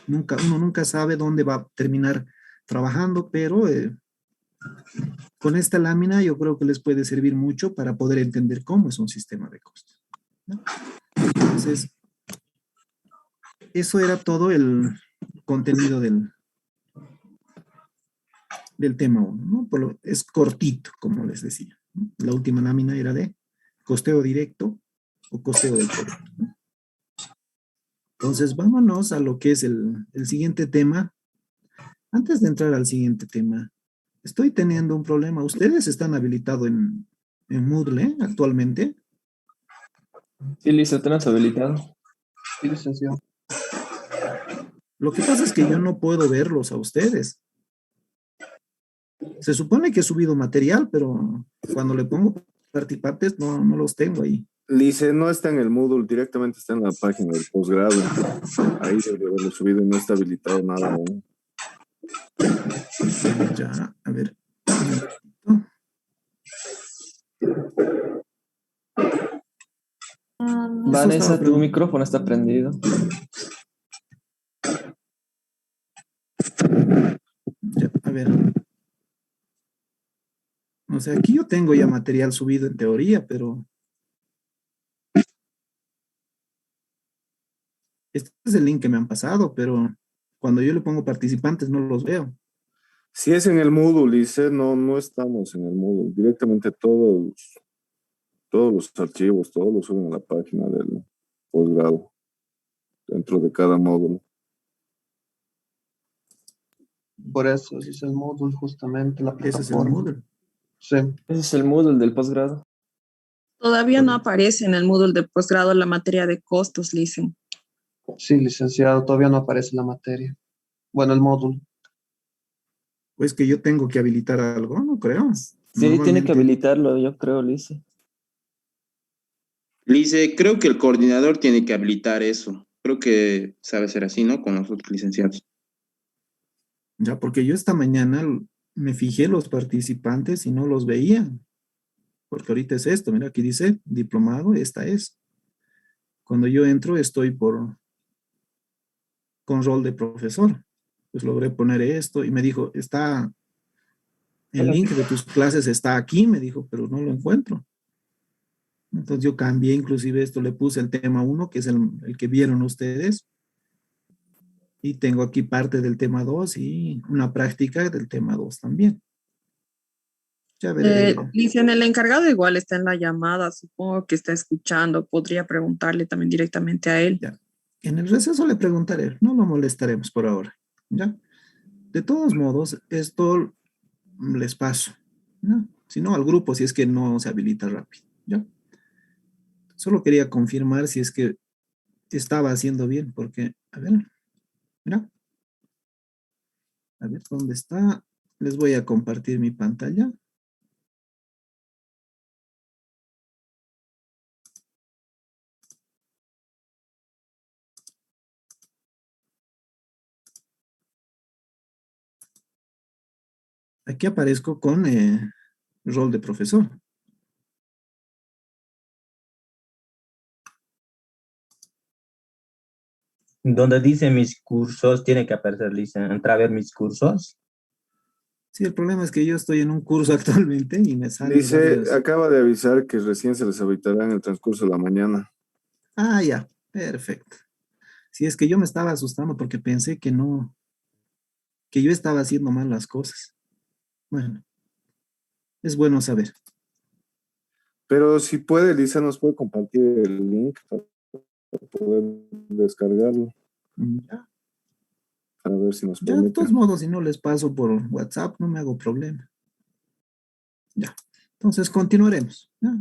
Uno nunca sabe dónde va a terminar trabajando, pero con esta lámina yo creo que les puede servir mucho para poder entender cómo es un sistema de costos, ¿no? Entonces, eso era todo el contenido del tema 1, ¿no? Es cortito, como les decía, ¿no? La última lámina era de costeo directo o costeo del producto, ¿no? Entonces, vámonos a lo que es el siguiente tema. Antes de entrar al siguiente tema, estoy teniendo un problema. ¿Ustedes están habilitados en Moodle actualmente? Sí, Lice, tenés habilitado. Sí, licenciado. Lo que pasa es que yo no puedo verlos a ustedes. Se supone que he subido material, pero cuando le pongo participantes no los tengo ahí. Lice, no está en el Moodle, directamente está en la página del posgrado. Ahí debe haberlo subido y no está habilitado nada aún. Ya, a ver. Vanessa, tu micrófono está prendido. Ya, a ver. O sea, aquí yo tengo ya material subido en teoría, pero este es el link que me han pasado, pero cuando yo le pongo participantes no los veo. Si es en el Moodle, Lice, no estamos en el Moodle. Directamente todos los archivos, todos los suben a la página del posgrado, dentro de cada módulo. Por eso, ese es el módulo justamente, la Ese es el plataforma. Moodle. Sí. Ese es el Moodle del posgrado. Todavía no aparece en el módulo de posgrado la materia de costos, Licen. Sí, licenciado, todavía no aparece la materia. Bueno, el módulo. Pues que yo tengo que habilitar algo, no creo. Sí, tiene que Normalmente- habilitarlo, yo creo, Lice. Lice, creo que el coordinador tiene que habilitar eso. Creo que sabe ser así, ¿no? Con los otros licenciados. Ya, porque yo esta mañana me fijé los participantes y no los veía. Porque ahorita es esto, mira, aquí dice diplomado, esta es. Cuando yo entro estoy con rol de profesor. Pues logré poner esto y me dijo, el link de tus clases está aquí, me dijo, pero no lo encuentro. Entonces yo cambié, inclusive esto le puse el tema 1, que es el que vieron ustedes. Y tengo aquí parte del tema 2 y una práctica del tema 2 también. Ya veré. Licen, el encargado igual está en la llamada, supongo que está escuchando, podría preguntarle también directamente a él. Ya. En el receso le preguntaré, no lo molestaremos por ahora. ¿Ya? De todos modos, esto les paso. ¿No? Si no, al grupo, si es que no se habilita rápido. ¿Ya? Solo quería confirmar si es que estaba haciendo bien, porque, a ver, mira. A ver, ¿dónde está? Les voy a compartir mi pantalla. Aquí aparezco con rol de profesor. Donde dice mis cursos, tiene que aparecer, dice, entra a ver mis cursos. Sí, el problema es que yo estoy en un curso actualmente y me sale Dice, varios. acaba de avisar que recién se les habilitará en el transcurso de la mañana. Ah, ya, perfecto. Sí, es que yo me estaba asustando porque pensé que no, que yo estaba haciendo mal las cosas. Bueno, es bueno saber. Pero si puede, Lisa, nos puede compartir el link para poder descargarlo, Ya, para ver si nos ya, de permite. todos modos, si no les paso por WhatsApp, no me hago problema. Ya, entonces continuaremos. ¿Ya?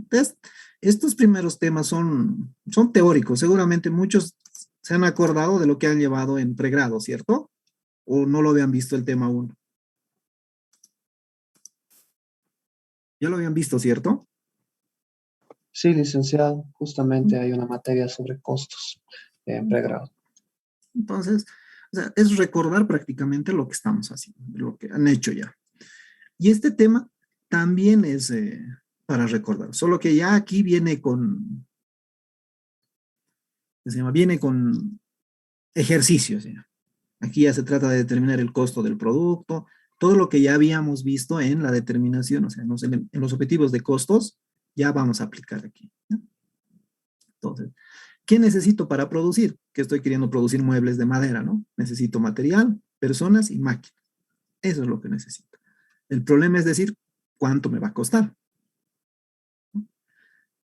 Estos primeros temas son teóricos. Seguramente muchos se han acordado de lo que han llevado en pregrado, ¿cierto? O no lo habían visto el tema 1. Ya lo habían visto, ¿cierto? Sí, licenciado, justamente hay una materia sobre costos en pregrado. Entonces, o sea, es recordar prácticamente lo que estamos haciendo, lo que han hecho ya. Y este tema también es para recordar, solo que ya aquí viene con, ¿qué se llama? Viene con ejercicios. ¿Ya? Aquí ya se trata de determinar el costo del producto, todo lo que ya habíamos visto en la determinación, o sea, en los objetivos de costos, ya vamos a aplicar aquí. ¿Ya? Entonces, ¿qué necesito para producir? Que estoy queriendo producir muebles de madera, ¿no? Necesito material, personas y máquinas. Eso es lo que necesito. El problema es decir, ¿cuánto me va a costar?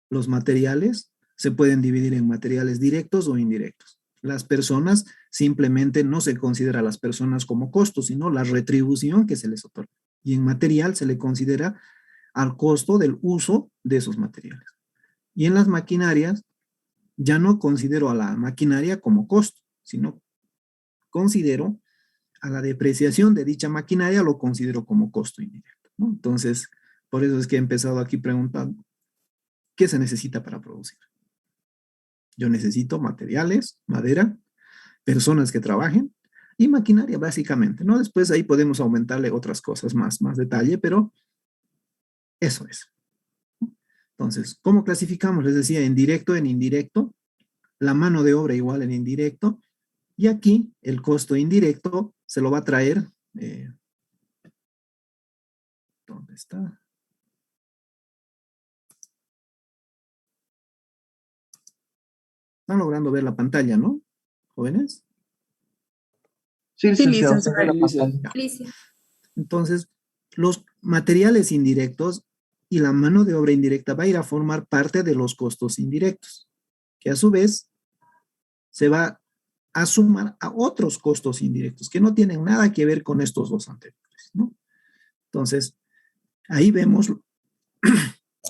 Los materiales se pueden dividir en materiales directos o indirectos. Las personas simplemente no se considera a las personas como costos, sino la retribución que se les otorga. Y en material se le considera al costo del uso de esos materiales. Y en las maquinarias, ya no considero a la maquinaria como costo, sino considero a la depreciación de dicha maquinaria, lo considero como costo indirecto, ¿no? Entonces, por eso es que he empezado aquí preguntando, ¿qué se necesita para producir? Yo necesito materiales, madera, personas que trabajen y maquinaria, básicamente, ¿no? Después ahí podemos aumentarle otras cosas más detalle, pero eso es. Entonces, ¿cómo clasificamos? Les decía, en directo, en indirecto, la mano de obra igual en indirecto, y aquí el costo indirecto se lo va a traer, ¿dónde está? Están logrando ver la pantalla, ¿no? ¿Jóvenes? Sí, Sí, licenciado. licenciado. Alicia. Entonces, los materiales indirectos y la mano de obra indirecta va a ir a formar parte de los costos indirectos, que a su vez se va a sumar a otros costos indirectos que no tienen nada que ver con estos dos anteriores, ¿no? Entonces, ahí vemos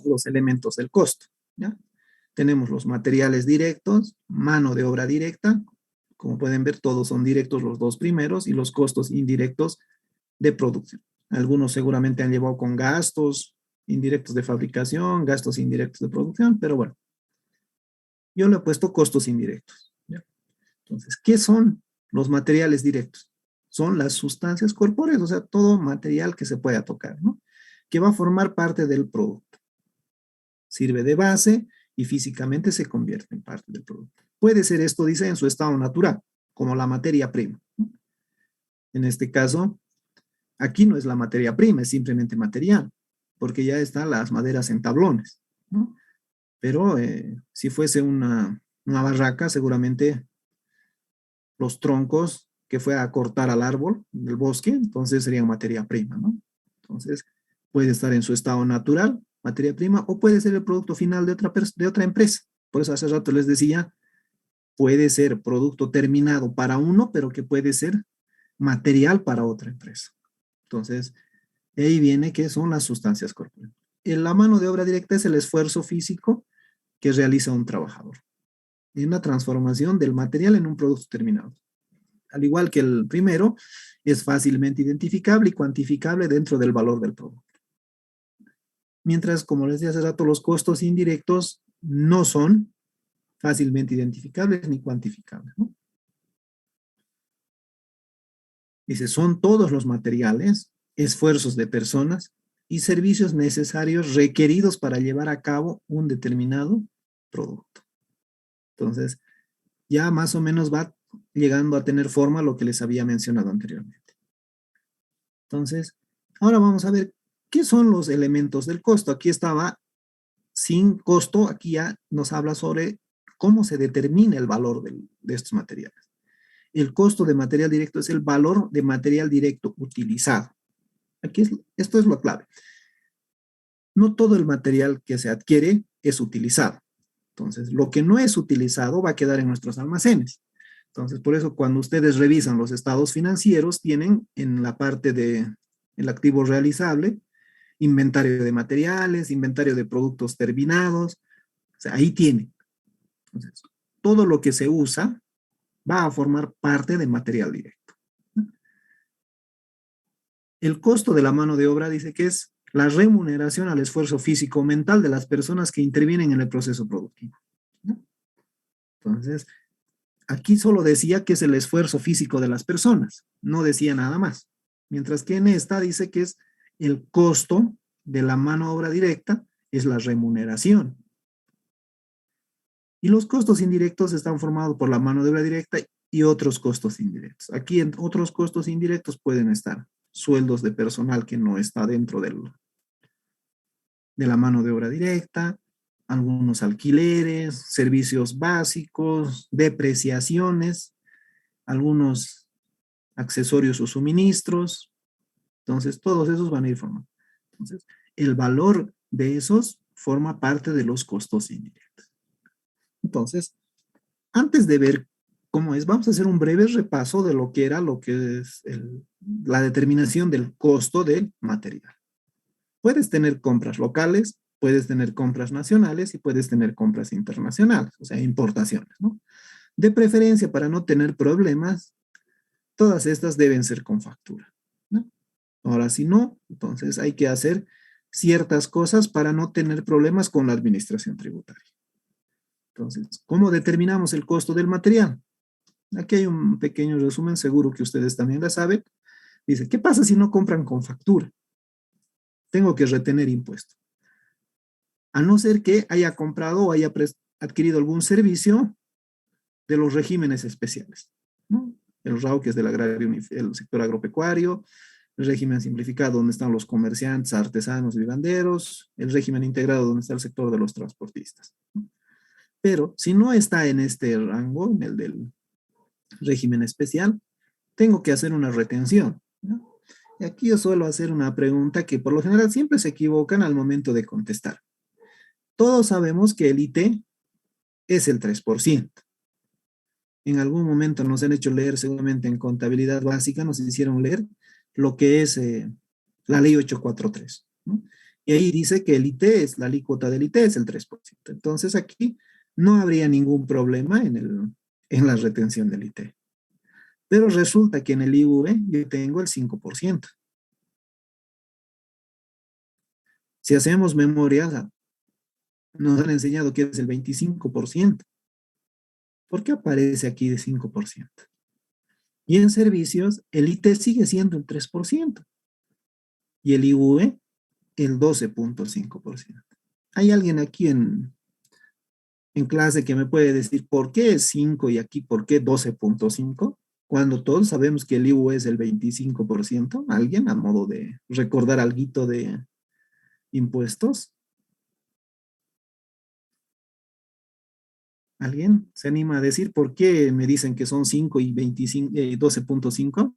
los elementos del costo, ¿ya? Tenemos los materiales directos, mano de obra directa, como pueden ver, todos son directos los dos primeros, y los costos indirectos de producción. Algunos seguramente han llevado con gastos indirectos de fabricación, gastos indirectos de producción, pero bueno, yo le he puesto costos indirectos, ¿ya? Entonces, ¿qué son los materiales directos? Son las sustancias corpóreas, o sea, todo material que se pueda tocar, ¿no? Que va a formar parte del producto. Sirve de base y físicamente se convierte en parte del producto. Puede ser esto, dice, en su estado natural, como la materia prima, ¿no? En este caso, aquí no es la materia prima, es simplemente material, porque ya están las maderas en tablones, ¿no? Pero si fuese una barraca, seguramente los troncos que fue a cortar al árbol del bosque, entonces serían materia prima, ¿no? Entonces, puede estar en su estado natural, materia prima, o puede ser el producto final de otra empresa. Por eso hace rato les decía, puede ser producto terminado para uno, pero que puede ser material para otra empresa. Entonces, ahí viene que son las sustancias corporales. La mano de obra directa es el esfuerzo físico que realiza un trabajador en la transformación del material en un producto terminado. Al igual que el primero, es fácilmente identificable y cuantificable dentro del valor del producto. Mientras, como les decía hace rato, los costos indirectos no son fácilmente identificables ni cuantificables, ¿no? Dice, son todos los materiales, esfuerzos de personas y servicios necesarios requeridos para llevar a cabo un determinado producto. Entonces, ya más o menos va llegando a tener forma lo que les había mencionado anteriormente. Entonces, ahora vamos a ver qué son los elementos del costo. Aquí estaba sin costo, aquí ya nos habla sobre cómo se determina el valor de estos materiales. El costo de material directo es el valor de material directo utilizado. Aquí esto es lo clave. No todo el material que se adquiere es utilizado. Entonces, lo que no es utilizado va a quedar en nuestros almacenes. Entonces, por eso cuando ustedes revisan los estados financieros, tienen en la parte del activo realizable, inventario de materiales, inventario de productos terminados. O sea, ahí tienen. Entonces, todo lo que se usa va a formar parte del material directo. El costo de la mano de obra dice que es la remuneración al esfuerzo físico o mental de las personas que intervienen en el proceso productivo, ¿no? Entonces, aquí solo decía que es el esfuerzo físico de las personas, no decía nada más. Mientras que en esta dice que es el costo de la mano de obra directa, es la remuneración. Y los costos indirectos están formados por la mano de obra directa y otros costos indirectos. Aquí en otros costos indirectos pueden estar sueldos de personal que no está dentro de la mano de obra directa, algunos alquileres, servicios básicos, depreciaciones, algunos accesorios o suministros. Entonces, todos esos van a ir formando. Entonces, el valor de esos forma parte de los costos indirectos. Entonces, antes de ver cómo es, vamos a hacer un breve repaso de lo que es la determinación del costo del material. Puedes tener compras locales, puedes tener compras nacionales y puedes tener compras internacionales, o sea, importaciones, ¿no? De preferencia, para no tener problemas, todas estas deben ser con factura, ¿no? Ahora, si no, entonces hay que hacer ciertas cosas para no tener problemas con la administración tributaria. Entonces, ¿cómo determinamos el costo del material? Aquí hay un pequeño resumen, seguro que ustedes también la saben. Dice, ¿qué pasa si no compran con factura? Tengo que retener impuesto. A no ser que haya comprado o haya adquirido algún servicio de los regímenes especiales, ¿no? El RAU, que es del agrario, el sector agropecuario, el régimen simplificado, donde están los comerciantes, artesanos, vivanderos, el régimen integrado, donde está el sector de los transportistas, ¿no? Pero si no está en este rango, en el del régimen especial, tengo que hacer una retención, ¿no? Y aquí yo suelo hacer una pregunta que por lo general siempre se equivocan al momento de contestar. Todos sabemos que el IT es el 3%. En algún momento nos han hecho leer, seguramente en contabilidad básica, nos hicieron leer lo que es la ley 843, ¿no? Y ahí dice que el IT es, la alícuota del IT es el 3%. Entonces aquí no habría ningún problema en la retención del IT. Pero resulta que en el IV yo tengo el 5%. Si hacemos memoria, nos han enseñado que es el 25%. ¿Por qué aparece aquí de 5%? Y en servicios, el IT sigue siendo el 3%. Y el IV, el 12.5%. ¿Hay alguien aquí en clase que me puede decir por qué es 5 y aquí por qué 12.5? Cuando todos sabemos que el IV es el 25%. ¿Alguien a modo de recordar alguito de impuestos? ¿Alguien se anima a decir por qué me dicen que son 5 y 12.5?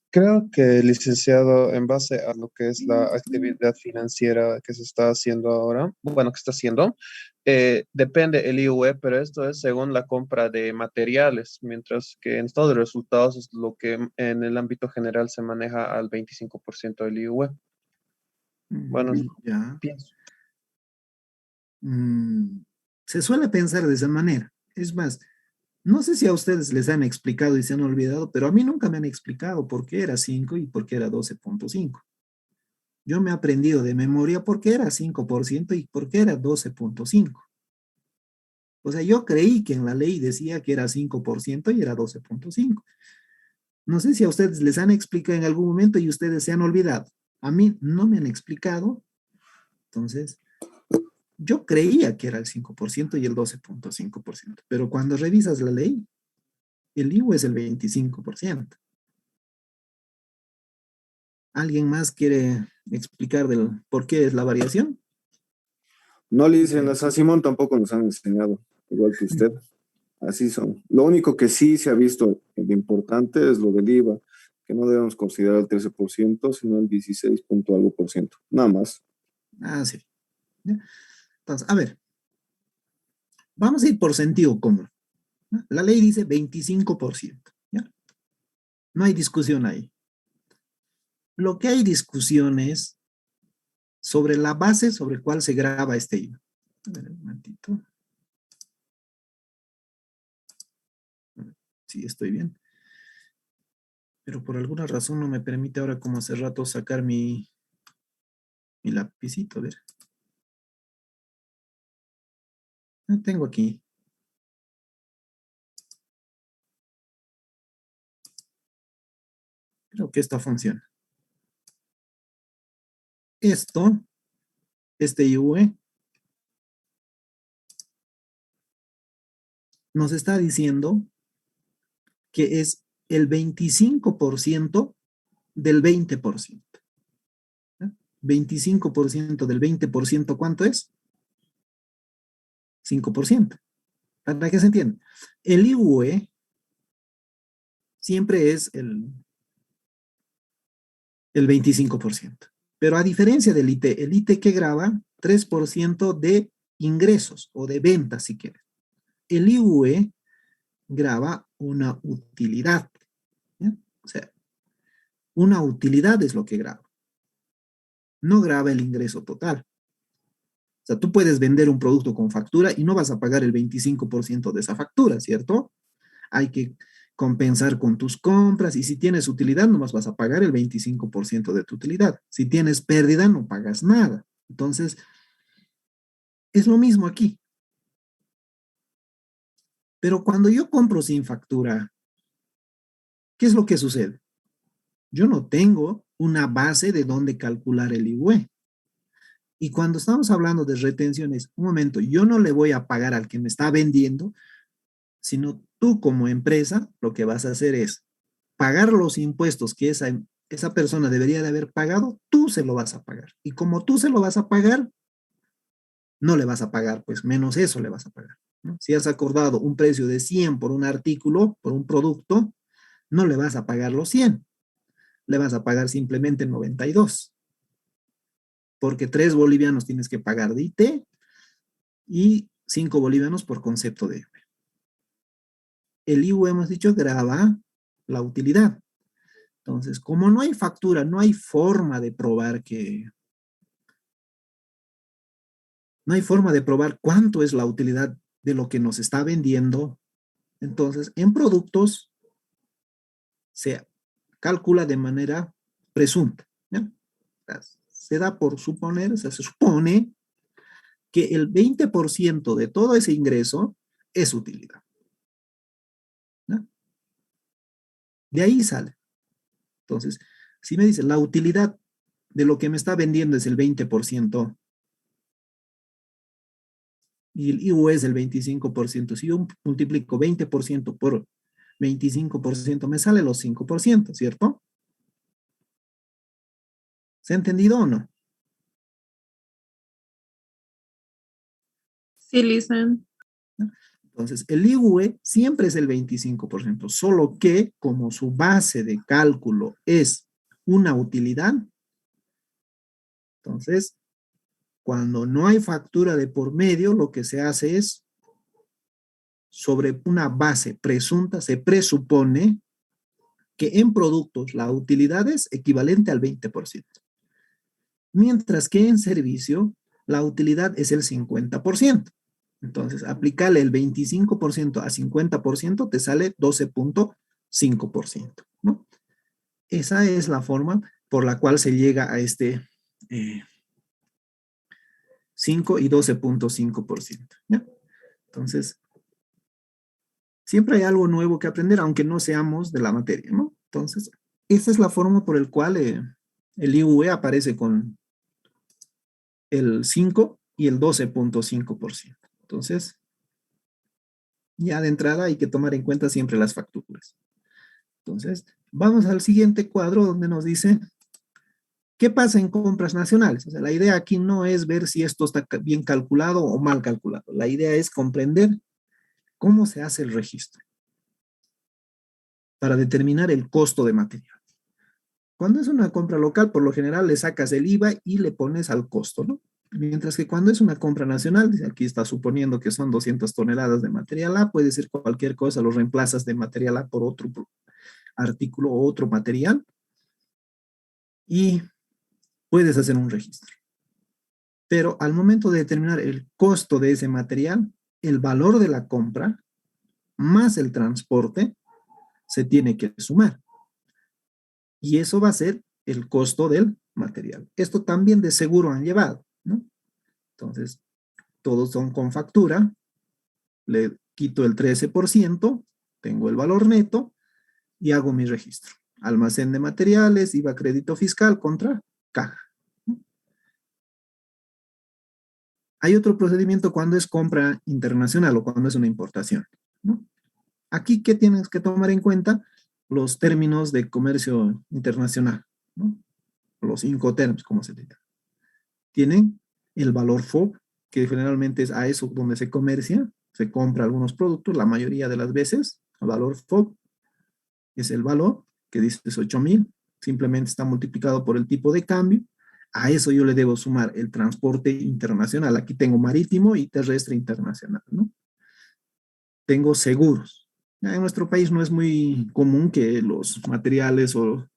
Creo que, licenciado, en base a lo que es la actividad financiera que se está haciendo ahora, bueno, que está haciendo, depende el IUE, pero esto es según la compra de materiales, mientras que en estado de resultados es lo que en el ámbito general se maneja al 25% del IUE. Bueno, Ya. pienso. Se suele pensar de esa manera. Es más, no sé si a ustedes les han explicado y se han olvidado, pero a mí nunca me han explicado por qué era 5 y por qué era 12.5. Yo me he aprendido de memoria por qué era 5% y por qué era 12.5. O sea, yo creí que en la ley decía que era 5% y era 12.5. No sé si a ustedes les han explicado en algún momento y ustedes se han olvidado. A mí no me han explicado. Entonces, yo creía que era el 5% y el 12.5%, pero cuando revisas la ley, el IVA es el 25%. ¿Alguien más quiere explicar del por qué es la variación? No, Liz, en la San Simón tampoco nos han enseñado, igual que usted. Así son. Lo único que sí se ha visto de importante es lo del IVA, que no debemos considerar el 13%, sino el 16 punto algo por ciento. Nada más. Ah, sí. ¿Ya? Entonces, a ver, vamos a ir por sentido común, ¿no? La ley dice 25%, ¿ya? No hay discusión ahí. Lo que hay discusión es sobre la base sobre cuál se graba este IVA. A ver, un momentito. Sí, estoy bien. Pero por alguna razón no me permite ahora, como hace rato, sacar mi lapicito. A ver. Lo tengo aquí. Creo que esta funciona. Este IUE, nos está diciendo que es el 25% del 20%. ¿Ya? 25% del 20%, ¿cuánto es? 5%. Para que se entienda. El IUE siempre es el 25%. Pero a diferencia del IT, el IT que graba 3% de ingresos o de ventas, si quieres. El IUE graba una utilidad. ¿Ya? O sea, una utilidad es lo que graba. No graba el ingreso total. O sea, tú puedes vender un producto con factura y no vas a pagar el 25% de esa factura, ¿cierto? hay que compensar con tus compras, y si tienes utilidad, nomás vas a pagar el 25% de tu utilidad. Si tienes pérdida, no pagas nada. Entonces, es lo mismo aquí. Pero cuando yo compro sin factura, ¿qué es lo que sucede? Yo no tengo una base de dónde calcular el IUE. Y cuando estamos hablando de retenciones, un momento, yo no le voy a pagar al que me está vendiendo, sino tú como empresa, lo que vas a hacer es pagar los impuestos que esa persona debería de haber pagado, tú se lo vas a pagar. Y como tú se lo vas a pagar, no le vas a pagar, pues menos eso le vas a pagar, ¿no? Si has acordado un precio de 100 por un artículo, por un producto, no le vas a pagar los 100, le vas a pagar simplemente 92, porque 3 bolivianos tienes que pagar de IT y 5 bolivianos por concepto de IVA. El IVA, hemos dicho, grava la utilidad. Entonces, como no hay factura, no hay forma de probar no hay forma de probar cuánto es la utilidad de lo que nos está vendiendo. Entonces, en productos se calcula de manera presunta, ¿ya? Se da por suponer, o sea, se supone que el 20% de todo ese ingreso es utilidad, ¿no? De ahí sale. Entonces, si me dice la utilidad de lo que me está vendiendo es el 20% y el IVA es el 25%, si yo multiplico 20% por 25%, me sale los 5%, ¿cierto? ¿Se ha entendido o no? Sí, listen. Entonces, el IUE siempre es el 25%, solo que como su base de cálculo es una utilidad, entonces, cuando no hay factura de por medio, lo que se hace es, sobre una base presunta, se presupone que en productos la utilidad es equivalente al 20%, mientras que en servicio la utilidad es el 50%. Entonces, aplicarle el 25% a 50% te sale 12.5%, ¿no? Esa es la forma por la cual se llega a este 5 y 12.5%, ¿ya? Entonces, siempre hay algo nuevo que aprender, aunque no seamos de la materia, ¿no? Entonces, esa es la forma por la cual el IUE aparece con el 5 y el 12.5%. Entonces, ya de entrada hay que tomar en cuenta siempre las facturas. Entonces, vamos al siguiente cuadro donde nos dice, ¿qué pasa en compras nacionales? O sea, la idea aquí no es ver si esto está bien calculado o mal calculado. La idea es comprender cómo se hace el registro para determinar el costo de material. Cuando es una compra local, por lo general le sacas el IVA y le pones al costo, ¿no? Mientras que cuando es una compra nacional, aquí está suponiendo que son 200 toneladas de material A, puede ser cualquier cosa, lo reemplazas de material A por otro artículo o otro material y puedes hacer un registro. Pero al momento de determinar el costo de ese material, el valor de la compra más el transporte se tiene que sumar. Y eso va a ser el costo del material. Esto también de seguro han llevado, ¿no? Entonces, todos son con factura, le quito el 13%, tengo el valor neto y hago mi registro. Almacén de materiales, IVA crédito fiscal contra caja. Hay otro procedimiento cuando es compra internacional o cuando es una importación, ¿no? Aquí, ¿qué tienes que tomar en cuenta? Los términos de comercio internacional, ¿no? Los Incoterms, como se dice. Tienen el valor FOB, que generalmente es a eso donde se comercia, se compra algunos productos, la mayoría de las veces, el valor FOB es el valor que dice 8,000, simplemente está multiplicado por el tipo de cambio. A eso yo le debo sumar el transporte internacional. Aquí tengo marítimo y terrestre internacional, ¿no? Tengo seguros. En nuestro país no es muy común que los materiales o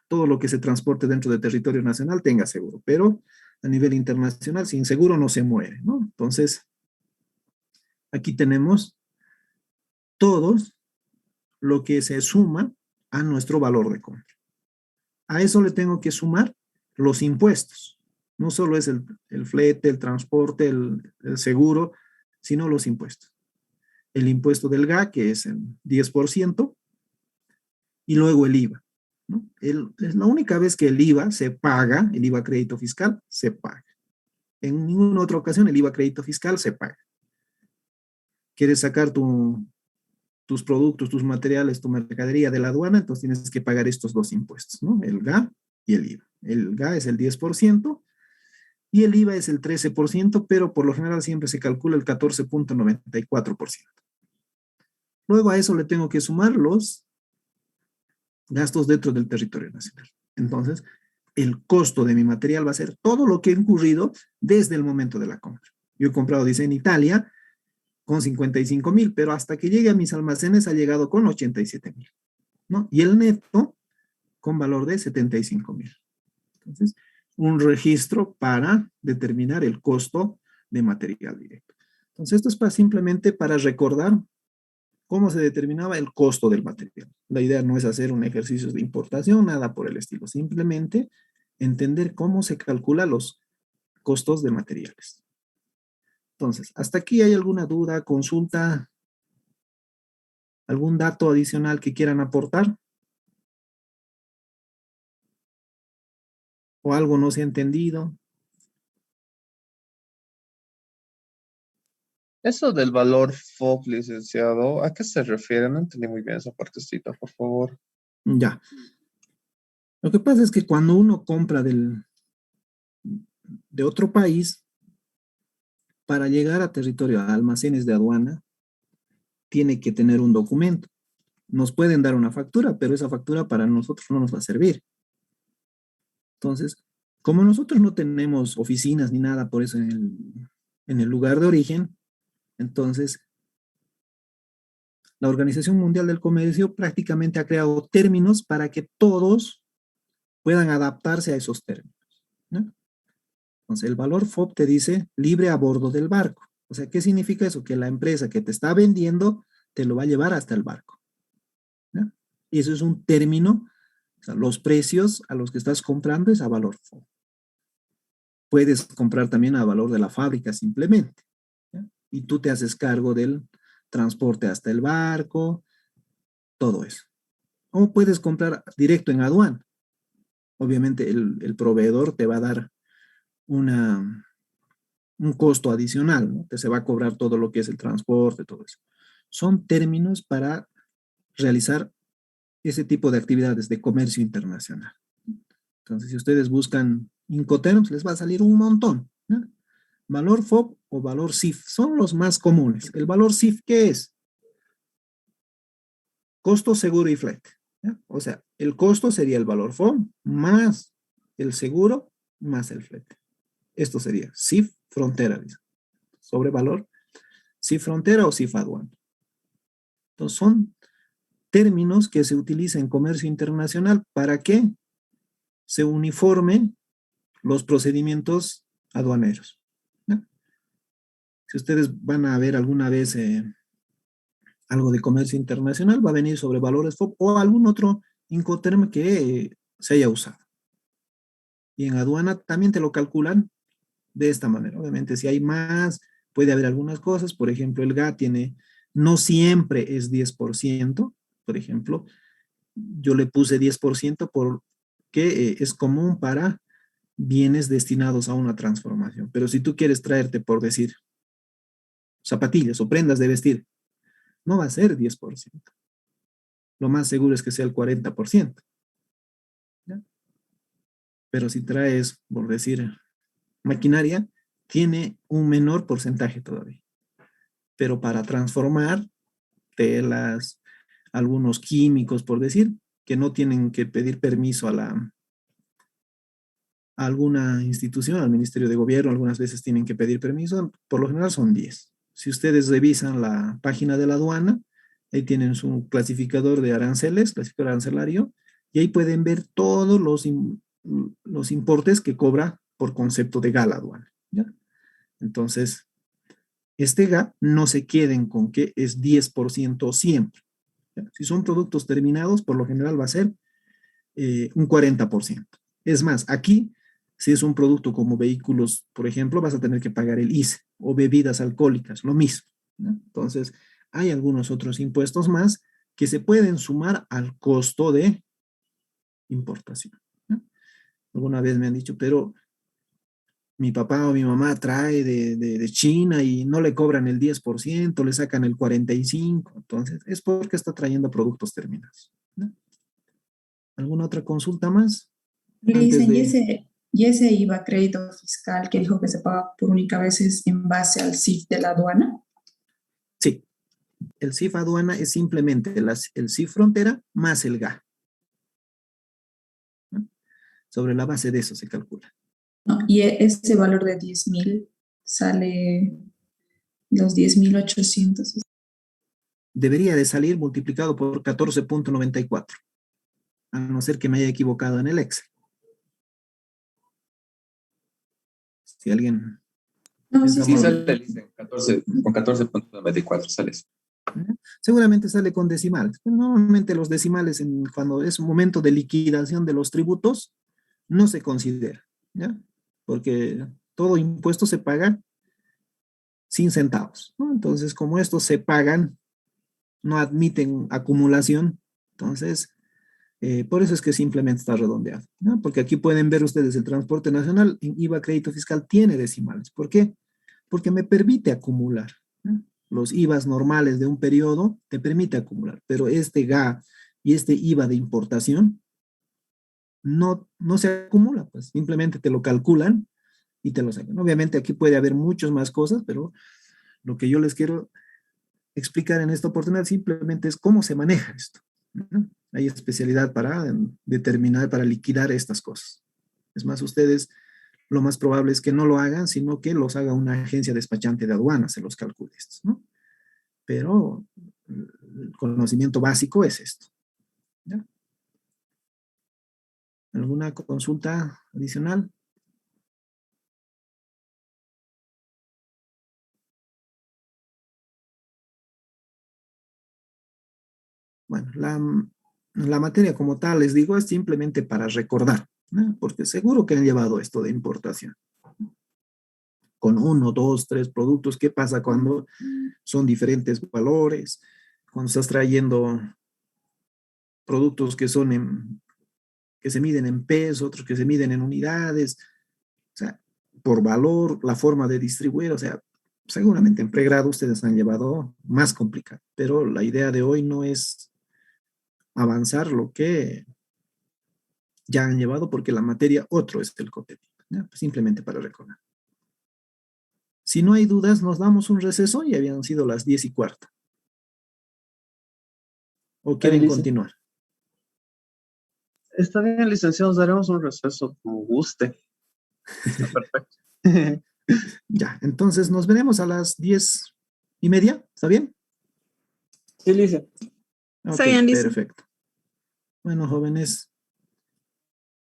todo lo que se transporte dentro del territorio nacional tenga seguro, pero a nivel internacional sin seguro no se muere, ¿no? Entonces, aquí tenemos todos lo que se suma a nuestro valor de compra. A eso le tengo que sumar los impuestos. No solo es el flete, el transporte, el seguro, sino los impuestos. El impuesto del GA, que es el 10%, y luego el IVA, ¿no? Es la única vez que el IVA se paga, el IVA crédito fiscal, se paga. En ninguna otra ocasión el IVA crédito fiscal se paga. Quieres sacar tus productos, tus materiales, tu mercadería de la aduana, entonces tienes que pagar estos dos impuestos, ¿no? El GA y el IVA. El GA es el 10% y el IVA es el 13%, pero por lo general siempre se calcula el 14.94%. Luego a eso le tengo que sumar los gastos dentro del territorio nacional. Entonces, el costo de mi material va a ser todo lo que he incurrido desde el momento de la compra. Yo he comprado, dice, en Italia con 55,000, pero hasta que llegue a mis almacenes ha llegado con 87,000, ¿no? Y el neto con valor de 75,000. Entonces, un registro para determinar el costo de material directo. Entonces, esto es simplemente para recordar cómo se determinaba el costo del material. La idea no es hacer un ejercicio de importación, nada por el estilo. Simplemente entender cómo se calculan los costos de materiales. Entonces, ¿hasta aquí hay alguna duda, consulta, algún dato adicional que quieran aportar? ¿O algo no se ha entendido? Eso del valor FOB, licenciado, ¿a qué se refiere? No entendí muy bien esa partecita, por favor. Ya. Lo que pasa es que cuando uno compra de otro país, para llegar a territorio, a almacenes de aduana, tiene que tener un documento. Nos pueden dar una factura, pero esa factura para nosotros no nos va a servir. Entonces, como nosotros no tenemos oficinas ni nada por eso en el lugar de origen, entonces la Organización Mundial del Comercio prácticamente ha creado términos para que todos puedan adaptarse a esos términos, ¿no? Entonces, el valor FOB te dice libre a bordo del barco. O sea, ¿qué significa eso? Que la empresa que te está vendiendo te lo va a llevar hasta el barco, ¿no? Y eso es un término, o sea, los precios a los que estás comprando es a valor FOB. Puedes comprar también a valor de la fábrica simplemente, ¿ya? Y tú te haces cargo del transporte hasta el barco, todo eso. O puedes comprar directo en aduana. Obviamente el proveedor te va a dar un costo adicional, ¿no? Te se va a cobrar todo lo que es el transporte, todo eso. Son términos para realizar ese tipo de actividades de comercio internacional. Entonces, si ustedes buscan Incoterms, les va a salir un montón, ¿no? Valor FOB o valor CIF son los más comunes. ¿El valor CIF qué es? Costo, seguro y flete, ¿ya? O sea, el costo sería el valor FOB más el seguro más el flete. Esto sería CIF frontera, dice. Sobre valor, CIF frontera o CIF aduana. Entonces, son términos que se utilizan en comercio internacional para que se uniformen los procedimientos aduaneros, ¿no? Si ustedes van a ver alguna vez algo de comercio internacional, va a venir sobre valores FOB o algún otro Incoterm que se haya usado. Y en aduana también te lo calculan de esta manera. Obviamente, si hay más, puede haber algunas cosas. Por ejemplo, el GA no siempre es 10%. Por ejemplo, yo le puse 10% porque es común para bienes destinados a una transformación. Pero si tú quieres traerte, por decir, zapatillas o prendas de vestir, no va a ser 10%. Lo más seguro es que sea el 40%. ¿Ya? Pero si traes, por decir, maquinaria, tiene un menor porcentaje todavía. Pero para transformar telas, algunos químicos, por decir, que no tienen que pedir permiso a alguna institución, al Ministerio de Gobierno, algunas veces tienen que pedir permiso, por lo general son 10. Si ustedes revisan la página de la aduana, ahí tienen su clasificador de aranceles, clasificador arancelario, y ahí pueden ver todos los importes que cobra por concepto de GA la aduana, ¿ya? Entonces, este GA no se queden con que es 10% siempre. ¿ya? Si son productos terminados, por lo general va a ser un 40%. Es más, aquí, si es un producto como vehículos, por ejemplo, vas a tener que pagar el ICE o bebidas alcohólicas, lo mismo, ¿no? Entonces, hay algunos otros impuestos más que se pueden sumar al costo de importación, ¿no? Alguna vez me han dicho, pero mi papá o mi mamá trae de China y no le cobran el 10%, le sacan el 45%, entonces es porque está trayendo productos terminados, ¿no? ¿Alguna otra consulta más? Le Antes dicen, de... y ese IVA crédito fiscal que dijo que se paga por única vez es en base al CIF de la aduana. Sí, el CIF aduana es simplemente el CIF frontera más el GA, ¿no? Sobre la base de eso se calcula. ¿No? Y ese valor de 10.000 sale los 10.800. Debería de salir multiplicado por 14.94, a no ser que me haya equivocado en el Excel. Si alguien... No, sí, Sí, sí. sale, dice, 14, con 14.94 sale eso. Seguramente sale con decimales. Pero normalmente los decimales, cuando es un momento de liquidación de los tributos, no se considera, ¿ya? Porque todo impuesto se paga sin centavos, ¿no? Entonces, como estos se pagan, no admiten acumulación, entonces, por eso es que simplemente está redondeado, ¿no? Porque aquí pueden ver ustedes el transporte nacional en IVA crédito fiscal tiene decimales. ¿Por qué? Porque me permite acumular, ¿no? Los IVAs normales de un periodo te permite acumular, pero este GA y este IVA de importación no se acumula, pues simplemente te lo calculan y te lo sacan. Obviamente aquí puede haber muchas más cosas, pero lo que yo les quiero explicar en esta oportunidad simplemente es cómo se maneja esto, ¿no? Hay especialidad para determinar, para liquidar estas cosas. Es más, ustedes lo más probable es que no lo hagan, sino que los haga una agencia despachante de aduanas, se los calcule estos, ¿no? Pero el conocimiento básico es esto, ¿ya? ¿Alguna consulta adicional? Bueno, la materia como tal, les digo, es simplemente para recordar, ¿no? Porque seguro que han llevado esto de importación. Con 1, 2, 3 productos, ¿qué pasa cuando son diferentes valores? Cuando estás trayendo productos que que se miden en pesos, otros que se miden en unidades, o sea, por valor, la forma de distribuir, o sea, seguramente en pregrado ustedes han llevado más complicado, pero la idea de hoy no es avanzar lo que ya han llevado, porque la materia otro es el contenido, ¿ya? Simplemente para recordar. Si no hay dudas, nos damos un receso y habían sido las 10:15. ¿O quieren Lice. continuar? Está bien, licenciado, nos daremos un receso como guste. Está perfecto. Ya, entonces nos veremos a las 10:30, ¿está bien? Sí, Lice. Ok, Está bien, Lice. perfecto. Bueno, jóvenes,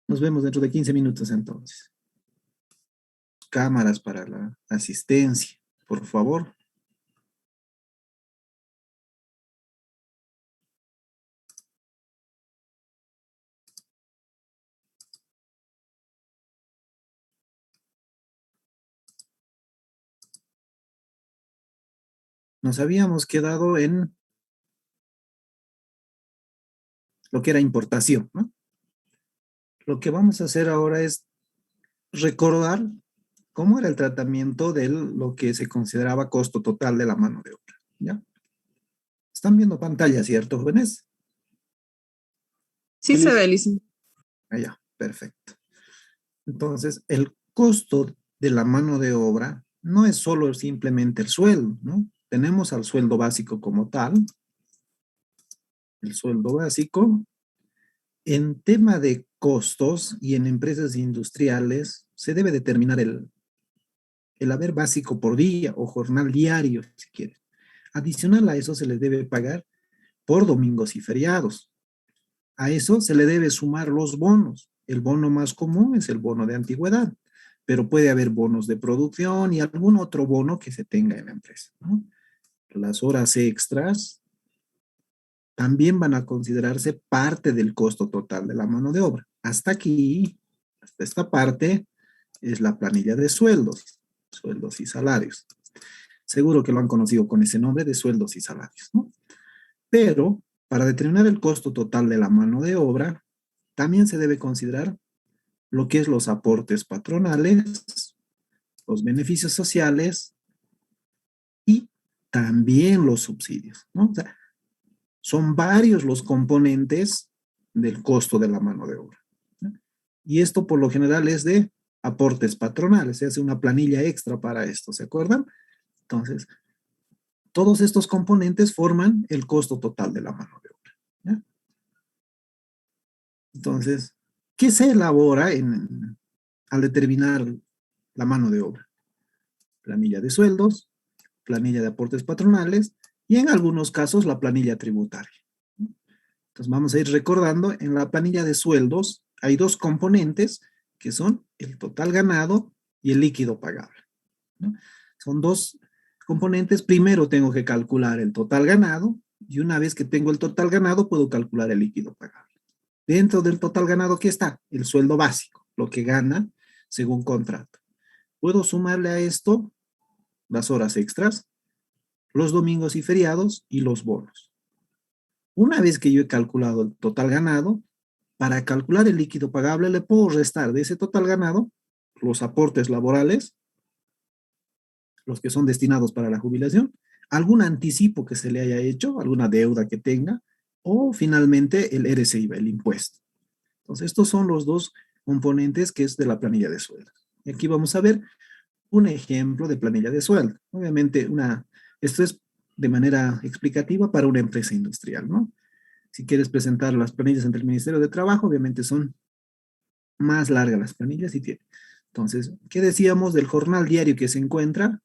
nos vemos dentro de 15 minutos entonces. Cámaras para la asistencia, por favor. Nos habíamos quedado en lo que era importación, ¿no? Lo que vamos a hacer ahora es recordar cómo era el tratamiento de lo que se consideraba costo total de la mano de obra, ¿ya? Están viendo pantalla, ¿cierto, jóvenes? Sí se ve, Lice. Allá, perfecto. Entonces, el costo de la mano de obra no es solo simplemente el sueldo, ¿no? Tenemos al sueldo básico como tal, el sueldo básico. En tema de costos y en empresas industriales, se debe determinar el haber básico por día o jornal diario, si quieren. Adicional a eso se les debe pagar por domingos y feriados. A eso se le debe sumar los bonos. El bono más común es el bono de antigüedad, pero puede haber bonos de producción y algún otro bono que se tenga en la empresa, ¿no? Las horas extras también van a considerarse parte del costo total de la mano de obra. Hasta aquí, hasta esta parte, es la planilla de sueldos y salarios. Seguro que lo han conocido con ese nombre de sueldos y salarios, ¿no? Pero para determinar el costo total de la mano de obra, también se debe considerar lo que es los aportes patronales, los beneficios sociales y también los subsidios, ¿no? O sea, son varios los componentes del costo de la mano de obra, ¿no? Y esto por lo general es de aportes patronales, se hace una planilla extra para esto, ¿se acuerdan? Entonces, todos estos componentes forman el costo total de la mano de obra, ¿ya? Entonces, ¿qué se elabora al determinar la mano de obra? Planilla de sueldos, planilla de aportes patronales y en algunos casos la planilla tributaria. Entonces vamos a ir recordando, en la planilla de sueldos hay dos componentes que son el total ganado y el líquido pagable, ¿no? Son dos componentes. Primero tengo que calcular el total ganado y una vez que tengo el total ganado puedo calcular el líquido pagable. Dentro del total ganado, ¿qué está? El sueldo básico, lo que gana según contrato. Puedo sumarle a esto las horas extras, los domingos y feriados y los bonos. Una vez que yo he calculado el total ganado, para calcular el líquido pagable le puedo restar de ese total ganado los aportes laborales, los que son destinados para la jubilación, algún anticipo que se le haya hecho, alguna deuda que tenga, o finalmente el RCIVA, el impuesto. Entonces, estos son los dos componentes que es de la planilla de sueldos. Y aquí vamos a ver un ejemplo de planilla de sueldo. Obviamente, esto es de manera explicativa para una empresa industrial, ¿no? Si quieres presentar las planillas ante el Ministerio de Trabajo, obviamente son más largas las planillas y tiene. Entonces, ¿qué decíamos del jornal diario que se encuentra?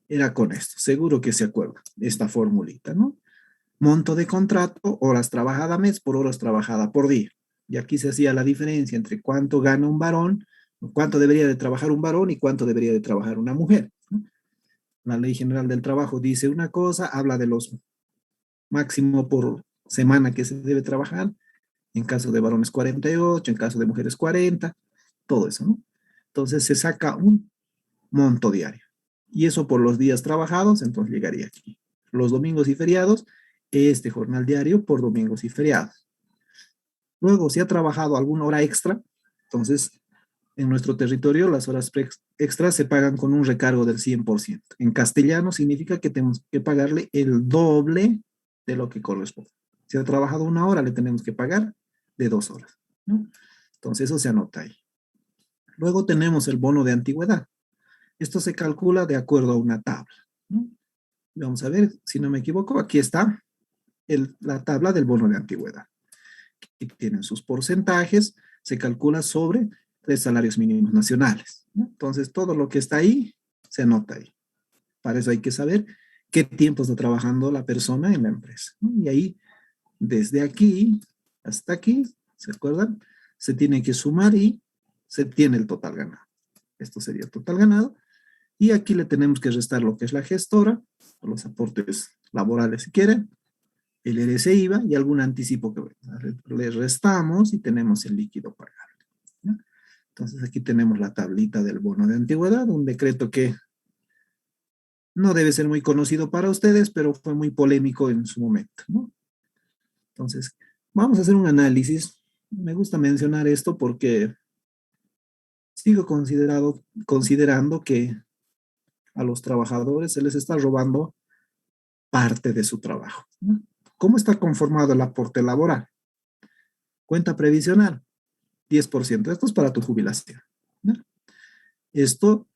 Era con esto, seguro que se acuerda, esta formulita, ¿no? Monto de contrato, horas trabajadas mes por horas trabajadas por día. Y aquí se hacía la diferencia entre cuánto gana un varón, cuánto debería de trabajar un varón y cuánto debería de trabajar una mujer, ¿no? La Ley General del Trabajo dice una cosa, habla de los máximo por semana que se debe trabajar, en caso de varones 48, en caso de mujeres 40, todo eso, ¿no? Entonces se saca un monto diario. Y eso por los días trabajados, entonces llegaría aquí. Los domingos y feriados, este jornal diario por domingos y feriados. Luego, si ha trabajado alguna hora extra, entonces en nuestro territorio las horas extras se pagan con un recargo del 100%. En castellano significa que tenemos que pagarle el doble de lo que corresponde. Si ha trabajado una hora, le tenemos que pagar de 2 horas, ¿no? Entonces eso se anota ahí. Luego tenemos el bono de antigüedad. Esto se calcula de acuerdo a una tabla, ¿no? Vamos a ver, si no me equivoco, aquí está la tabla del bono de antigüedad. Aquí tienen sus porcentajes, se calcula sobre 3 salarios mínimos nacionales, ¿no? Entonces, todo lo que está ahí, se anota ahí. Para eso hay que saber qué tiempo está trabajando la persona en la empresa, ¿no? Y ahí, desde aquí hasta aquí, ¿se acuerdan? Se tiene que sumar y se tiene el total ganado. Esto sería el total ganado. Y aquí le tenemos que restar lo que es la gestora, los aportes laborales si quieren, el RCIVA y algún anticipo que le restamos y tenemos el líquido pagable, ¿no? Entonces aquí tenemos la tablita del bono de antigüedad, un decreto que no debe ser muy conocido para ustedes, pero fue muy polémico en su momento, ¿no? Entonces, vamos a hacer un análisis. Me gusta mencionar esto porque sigo considerando que a los trabajadores se les está robando parte de su trabajo, ¿no? ¿Cómo está conformado el aporte laboral? Cuenta previsional, 10%. Esto es para tu jubilación, ¿no? Esto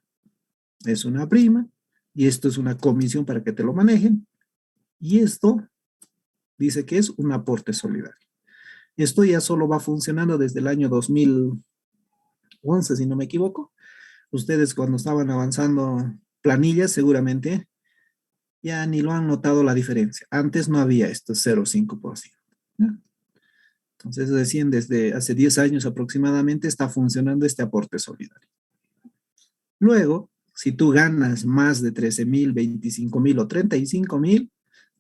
es una prima y esto es una comisión para que te lo manejen. Y esto dice que es un aporte solidario. Esto ya solo va funcionando desde el año 2011, si no me equivoco. Ustedes cuando estaban avanzando planillas seguramente ya ni lo han notado la diferencia. Antes no había esto, 0,5%, ¿no? Entonces recién desde hace 10 años aproximadamente está funcionando este aporte solidario. Luego, si tú ganas más de 13,000, 25,000 o 35,000,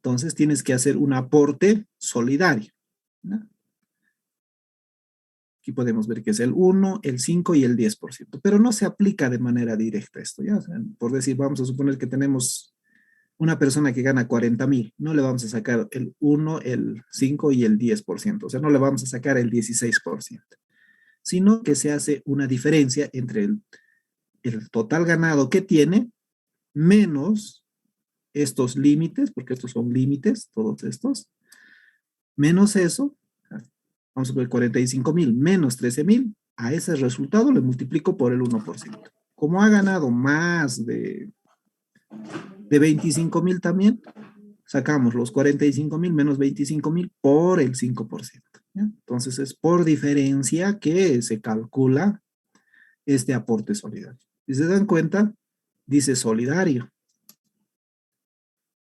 Entonces tienes que hacer un aporte solidario, ¿no? Aquí podemos ver que es el 1, el 5 y el 10%, pero no se aplica de manera directa esto, ¿ya? O sea, por decir, vamos a suponer que tenemos una persona que gana 40,000, no le vamos a sacar el 1, el 5 y el 10%, o sea, no le vamos a sacar el 16%, sino que se hace una diferencia entre el total ganado que tiene menos estos límites, porque estos son límites, todos estos, menos eso, vamos a ver 45,000 menos 13,000, a ese resultado le multiplico por el 1%. Como ha ganado más de 25,000 también, sacamos los 45,000 menos 25,000 por el 5%. ¿Ya? Entonces es por diferencia que se calcula este aporte solidario. Si se dan cuenta, dice solidario,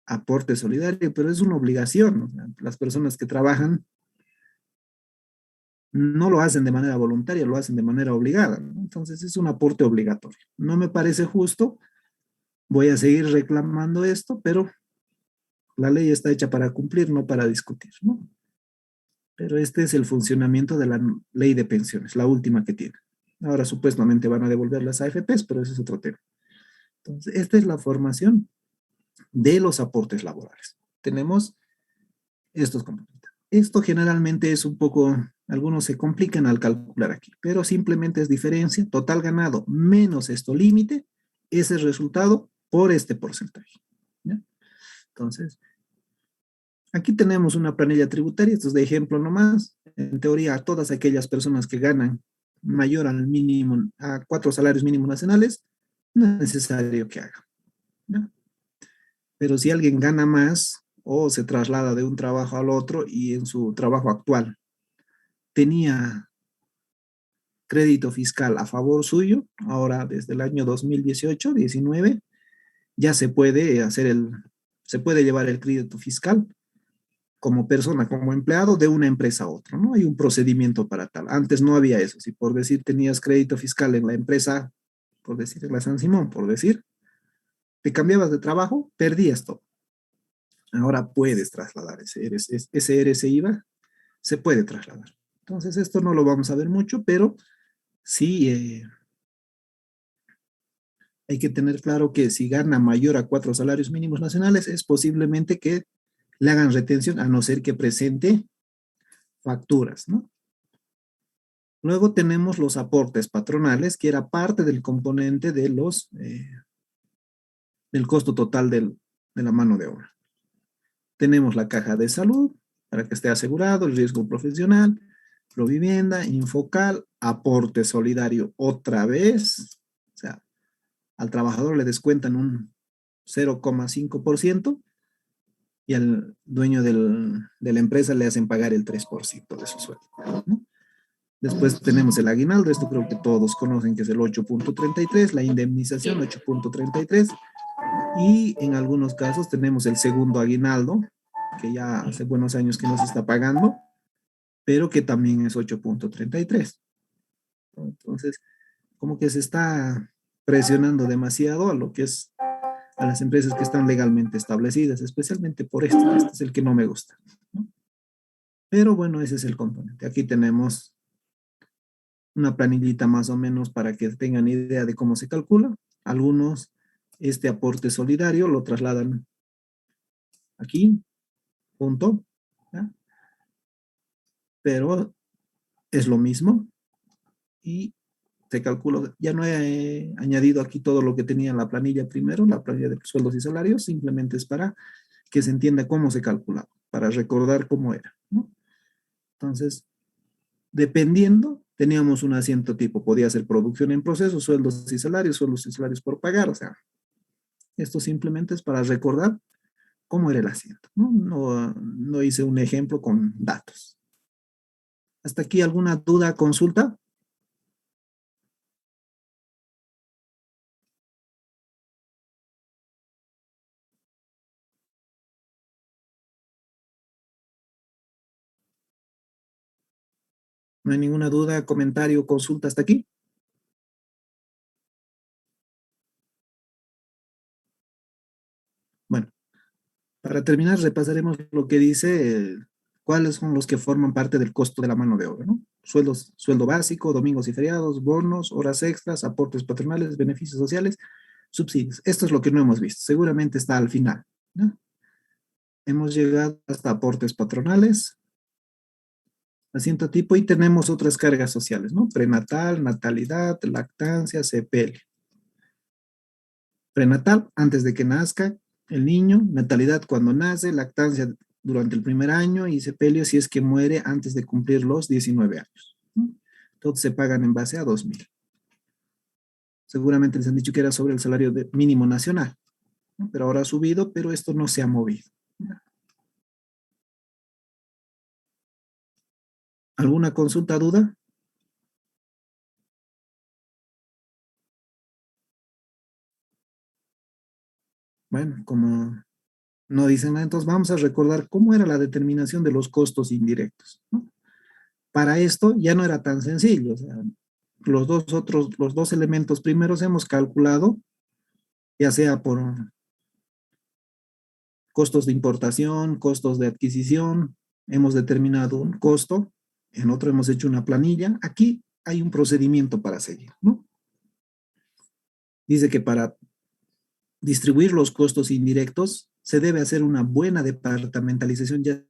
aporte solidario, pero es una obligación. O sea, las personas que trabajan no lo hacen de manera voluntaria, lo hacen de manera obligada, ¿no? Entonces es un aporte obligatorio. No me parece justo, voy a seguir reclamando esto, pero la ley está hecha para cumplir, no para discutir, ¿no? Pero este es el funcionamiento de la ley de pensiones, la última que tiene. Ahora supuestamente van a devolver las AFPs, pero ese es otro tema. Entonces, esta es la formación de los aportes laborales. Tenemos estos componentes. Esto generalmente es un poco, algunos se complican al calcular aquí, pero simplemente es diferencia, total ganado menos esto límite, ese es el resultado por este porcentaje. ¿Ya? Entonces, aquí tenemos una planilla tributaria, esto es de ejemplo nomás. En teoría, a todas aquellas personas que ganan mayor al mínimo, a 4 salarios mínimos nacionales, no es necesario que hagan. ¿No? Pero si alguien gana más o se traslada de un trabajo al otro y en su trabajo actual tenía crédito fiscal a favor suyo, ahora desde el año 2018-19, ya se puede se puede llevar el crédito fiscal como persona, como empleado de una empresa a otra, ¿no? Hay un procedimiento para tal. Antes no había eso. Si por decir tenías crédito fiscal en la empresa, por decir en la San Simón, por decir, te cambiabas de trabajo, perdías todo. Ahora puedes trasladar ese IVA, se puede trasladar. Entonces esto no lo vamos a ver mucho, pero sí hay que tener claro que si gana mayor a 4 salarios mínimos nacionales, es posiblemente que le hagan retención, a no ser que presente facturas, ¿no? Luego tenemos los aportes patronales, que era parte del componente de del costo total de la mano de obra. Tenemos la caja de salud, para que esté asegurado, el riesgo profesional, Provivienda, Infocal, aporte solidario otra vez, o sea, al trabajador le descuentan un 0,5% y al dueño de la empresa le hacen pagar el 3% de su sueldo, ¿no? Después tenemos el aguinaldo, esto creo que todos conocen que es el 8,33, la indemnización 8,33 y en algunos casos tenemos el segundo aguinaldo, que ya hace buenos años que no se está pagando, pero que también es 8,33. Entonces, como que se está presionando demasiado a lo que es a las empresas que están legalmente establecidas, especialmente por esto. Este es el que no me gusta, ¿no? Pero bueno, ese es el componente. Aquí tenemos una planillita más o menos para que tengan idea de cómo se calcula. Algunos, este aporte solidario lo trasladan aquí, punto, ¿ya? Pero es lo mismo y se calcula, ya no he añadido aquí todo lo que tenía en la planilla primero, la planilla de sueldos y salarios, simplemente es para que se entienda cómo se calculaba, para recordar cómo era, ¿no? Entonces, dependiendo, teníamos un asiento tipo, podía ser producción en proceso, sueldos y salarios por pagar, o sea, esto simplemente es para recordar cómo era el asiento, ¿no? No hice un ejemplo con datos. ¿Hasta aquí alguna duda, consulta? ¿No hay ninguna duda, comentario, consulta hasta aquí? Bueno, Para terminar, repasaremos lo que dice, cuáles son los que forman parte del costo de la mano de obra, ¿no? Sueldo básico, domingos y feriados, bonos, horas extras, aportes patronales, beneficios sociales, subsidios. Esto es lo que no hemos visto. Seguramente está al final, ¿no? Hemos llegado hasta aportes patronales, asiento tipo, y tenemos otras cargas sociales, ¿no? Prenatal, natalidad, lactancia, sepelio. Prenatal, antes de que nazca el niño, natalidad cuando nace, lactancia durante el primer año y sepelio si es que muere antes de cumplir los 19 años. Todos se pagan en base a 2.000. Seguramente les han dicho que era sobre el salario mínimo nacional, ¿no? Pero ahora ha subido, pero esto no se ha movido. ¿Alguna consulta, duda? Bueno, como no dicen nada, entonces vamos a recordar cómo era la determinación de los costos indirectos, ¿no? Para esto ya no era tan sencillo. O sea, los dos elementos primeros hemos calculado, ya sea por costos de importación, costos de adquisición, hemos determinado un costo, en otro hemos hecho una planilla. Aquí hay un procedimiento para seguir, ¿no? Dice que para distribuir los costos indirectos se debe hacer una buena departamentalización, ya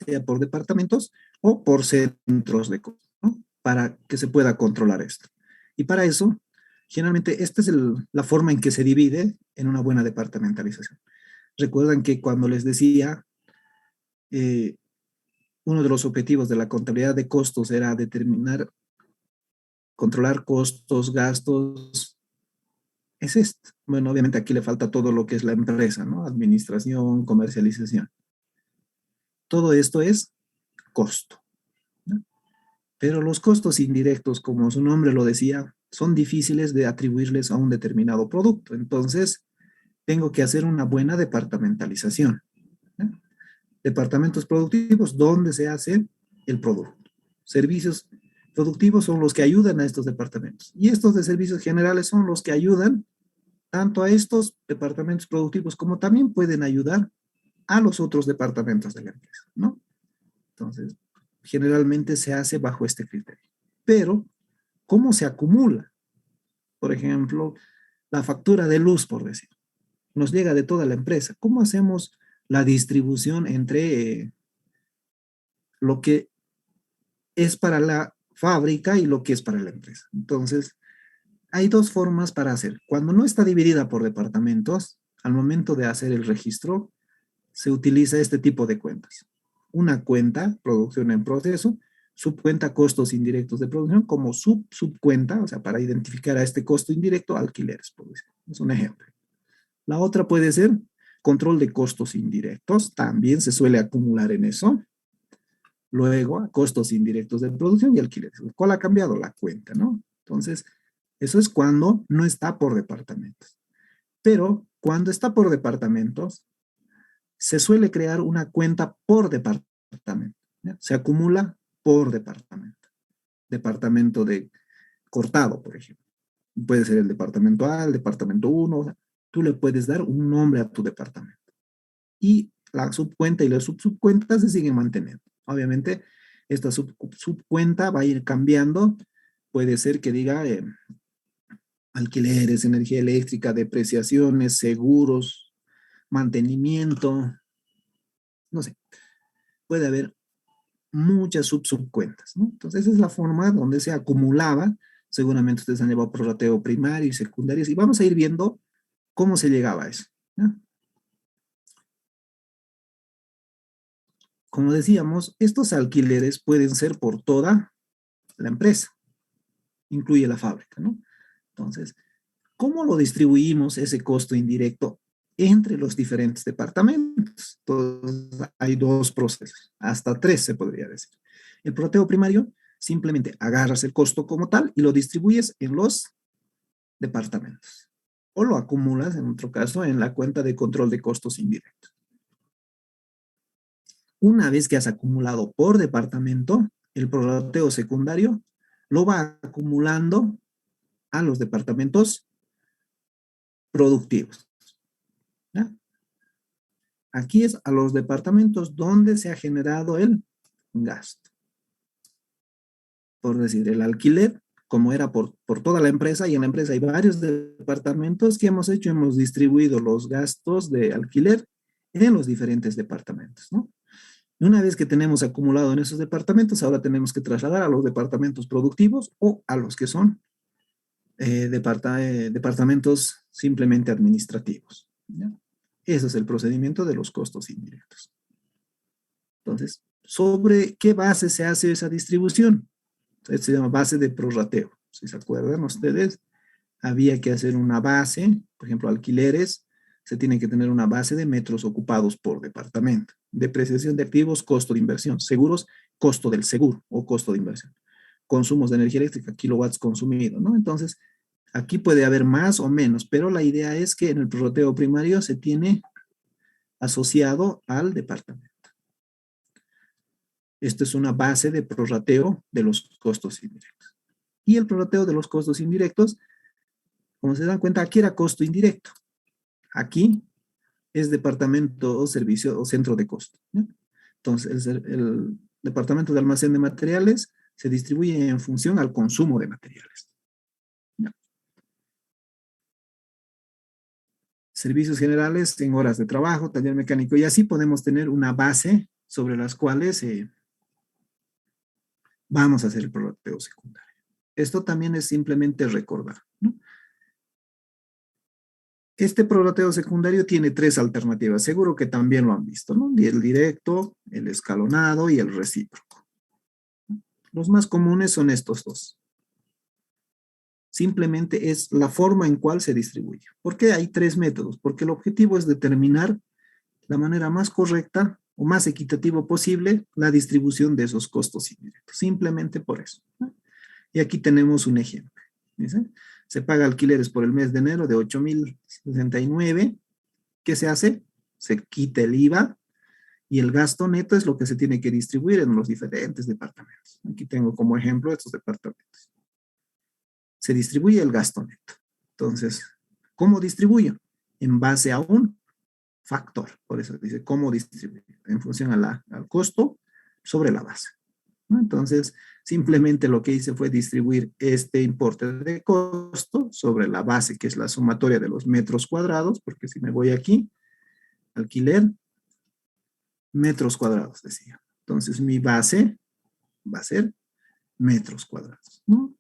sea por departamentos o por centros de costos, ¿no? Para que se pueda controlar esto. Y para eso, generalmente, esta es la forma en que se divide en una buena departamentalización. Recuerdan que cuando les decía, uno de los objetivos de la contabilidad de costos era controlar costos, gastos, es esto. Bueno, obviamente aquí le falta todo lo que es la empresa, ¿no? Administración, comercialización. Todo esto es costo, ¿no? Pero los costos indirectos, como su nombre lo decía, son difíciles de atribuirles a un determinado producto. Entonces, tengo que hacer una buena departamentalización, ¿no? Departamentos productivos, donde se hace el producto. Servicios productivos son los que ayudan a estos departamentos. Y estos de servicios generales son los que ayudan tanto a estos departamentos productivos como también pueden ayudar a los otros departamentos de la empresa, ¿no? Entonces, generalmente se hace bajo este criterio. Pero, ¿cómo se acumula? Por ejemplo, la factura de luz, por decir, nos llega de toda la empresa. ¿Cómo hacemos la distribución entre lo que es para la fábrica y lo que es para la empresa? Entonces, hay dos formas para hacer. Cuando no está dividida por departamentos, al momento de hacer el registro, se utiliza este tipo de cuentas. Una cuenta, producción en proceso, subcuenta costos indirectos de producción, como subcuenta, o sea, para identificar a este costo indirecto, alquileres, por decir. Es un ejemplo. La otra puede ser control de costos indirectos, también se suele acumular en eso. Luego, costos indirectos de producción y alquileres. ¿Cuál ha cambiado? La cuenta, ¿no? Entonces, eso es cuando no está por departamentos. Pero cuando está por departamentos, se suele crear una cuenta por departamento, ¿ya? Se acumula por departamento. Departamento de cortado, por ejemplo. Puede ser el departamento A, el departamento 1. O sea, tú le puedes dar un nombre a tu departamento. Y la subcuenta y las subcuentas se siguen manteniendo. Obviamente, esta subcuenta va a ir cambiando. Puede ser que diga alquileres, energía eléctrica, depreciaciones, seguros, mantenimiento, no sé. Puede haber muchas subcuentas, ¿no? Entonces, esa es la forma donde se acumulaba. Seguramente ustedes han llevado prorrateo primario y secundarios y vamos a ir viendo cómo se llegaba a eso, ¿no? Como decíamos, estos alquileres pueden ser por toda la empresa, incluye la fábrica, ¿no? Entonces, ¿cómo lo distribuimos ese costo indirecto entre los diferentes departamentos? Entonces, hay dos procesos, hasta tres se podría decir. El prorrateo primario, simplemente agarras el costo como tal y lo distribuyes en los departamentos. O lo acumulas, en otro caso, en la cuenta de control de costos indirectos. Una vez que has acumulado por departamento, el prorrateo secundario lo va acumulando a los departamentos productivos, ¿ya? Aquí es a los departamentos donde se ha generado el gasto. Por decir, el alquiler, como era por toda la empresa, y en la empresa hay varios departamentos, que hemos hecho? Hemos distribuido los gastos de alquiler en los diferentes departamentos, ¿no? Y una vez que tenemos acumulado en esos departamentos, ahora tenemos que trasladar a los departamentos productivos o a los que son departamentos simplemente administrativos, ¿ya? Ese es el procedimiento de los costos indirectos. Entonces, ¿sobre qué base se hace esa distribución? Esto se llama base de prorrateo. Si se acuerdan ustedes, había que hacer una base, por ejemplo, alquileres, se tiene que tener una base de metros ocupados por departamento. Depreciación de activos, costo de inversión. Seguros, costo del seguro o costo de inversión. Consumos de energía eléctrica, kilowatts consumidos, ¿no? Entonces, aquí puede haber más o menos, pero la idea es que en el prorrateo primario se tiene asociado al departamento. Esto es una base de prorrateo de los costos indirectos. Y el prorrateo de los costos indirectos, como se dan cuenta, aquí era costo indirecto. Aquí es departamento o servicio o centro de costo, ¿no? Entonces, el departamento de almacén de materiales se distribuye en función al consumo de materiales. ¿No? Servicios generales en horas de trabajo, taller mecánico, y así podemos tener una base sobre las cuales vamos a hacer el prorrateo secundario. Esto también es simplemente recordar, ¿no? Este prorrateo secundario tiene tres alternativas, seguro que también lo han visto, ¿no? El directo, el escalonado y el recíproco. Los más comunes son estos dos. Simplemente es la forma en cual se distribuye. ¿Por qué hay tres métodos? Porque el objetivo es determinar la manera más correcta o más equitativa posible la distribución de esos costos indirectos. Simplemente por eso, ¿no? Y aquí tenemos un ejemplo. ¿Dice? Se paga alquileres por el mes de enero de 8,069. ¿Qué se hace? Se quita el IVA y el gasto neto es lo que se tiene que distribuir en los diferentes departamentos. Aquí tengo como ejemplo estos departamentos. Se distribuye el gasto neto. Entonces, ¿cómo distribuyo? En base a un factor. Por eso dice cómo distribuir. En función al costo sobre la base, ¿no? Entonces, simplemente lo que hice fue distribuir este importe de costo sobre la base, que es la sumatoria de los metros cuadrados, porque si me voy aquí, alquiler, metros cuadrados, decía. Entonces, mi base va a ser metros cuadrados, ¿no?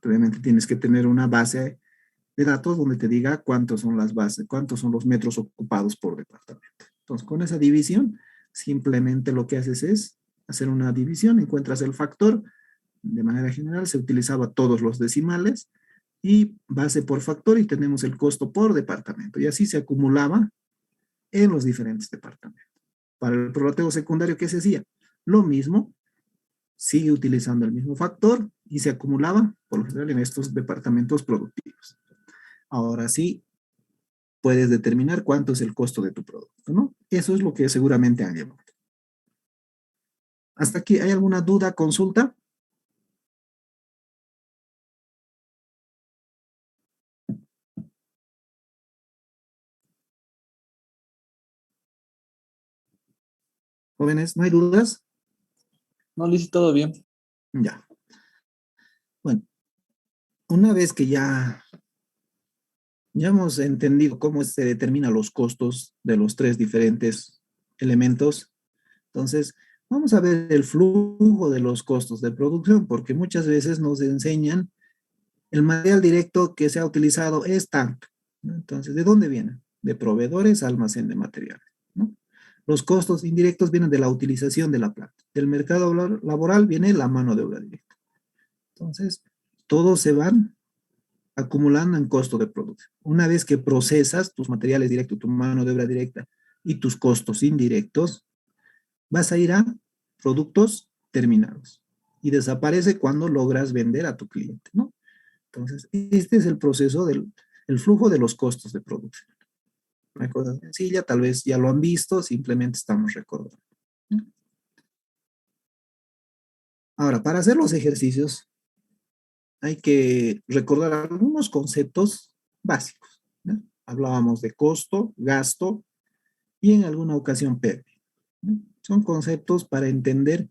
Obviamente tienes que tener una base de datos donde te diga cuántos son las bases, cuántos son los metros ocupados por departamento. Entonces, con esa división, simplemente lo que haces es hacer una división, encuentras el factor. De manera general se utilizaba todos los decimales y base por factor y tenemos el costo por departamento. Y así se acumulaba en los diferentes departamentos. Para el prorrateo secundario, ¿qué se hacía? Lo mismo, sigue utilizando el mismo factor y se acumulaba por lo general en estos departamentos productivos. Ahora sí, puedes determinar cuánto es el costo de tu producto, ¿no? Eso es lo que seguramente han llevado. ¿Hasta aquí hay alguna duda, consulta? Jóvenes, ¿no hay dudas? No, Liz, todo bien. Ya. Bueno, una vez que ya hemos entendido cómo se determinan los costos de los tres diferentes elementos, entonces vamos a ver el flujo de los costos de producción, porque muchas veces nos enseñan el material directo que se ha utilizado es tanto, ¿no? Entonces, ¿de dónde vienen? De proveedores a almacén de materiales, ¿no? Los costos indirectos vienen de la utilización de la planta. Del mercado laboral viene la mano de obra directa. Entonces, todos se van acumulando en costo de producción. Una vez que procesas tus materiales directos, tu mano de obra directa y tus costos indirectos, vas a ir a productos terminados. Y desaparece cuando logras vender a tu cliente, ¿no? Entonces, este es el proceso del flujo de los costos de producción. Una cosa sencilla, tal vez ya lo han visto, simplemente estamos recordando. Ahora, para hacer los ejercicios, hay que recordar algunos conceptos básicos, ¿no? Hablábamos de costo, gasto y en alguna ocasión pérdida. ¿No? Son conceptos para entender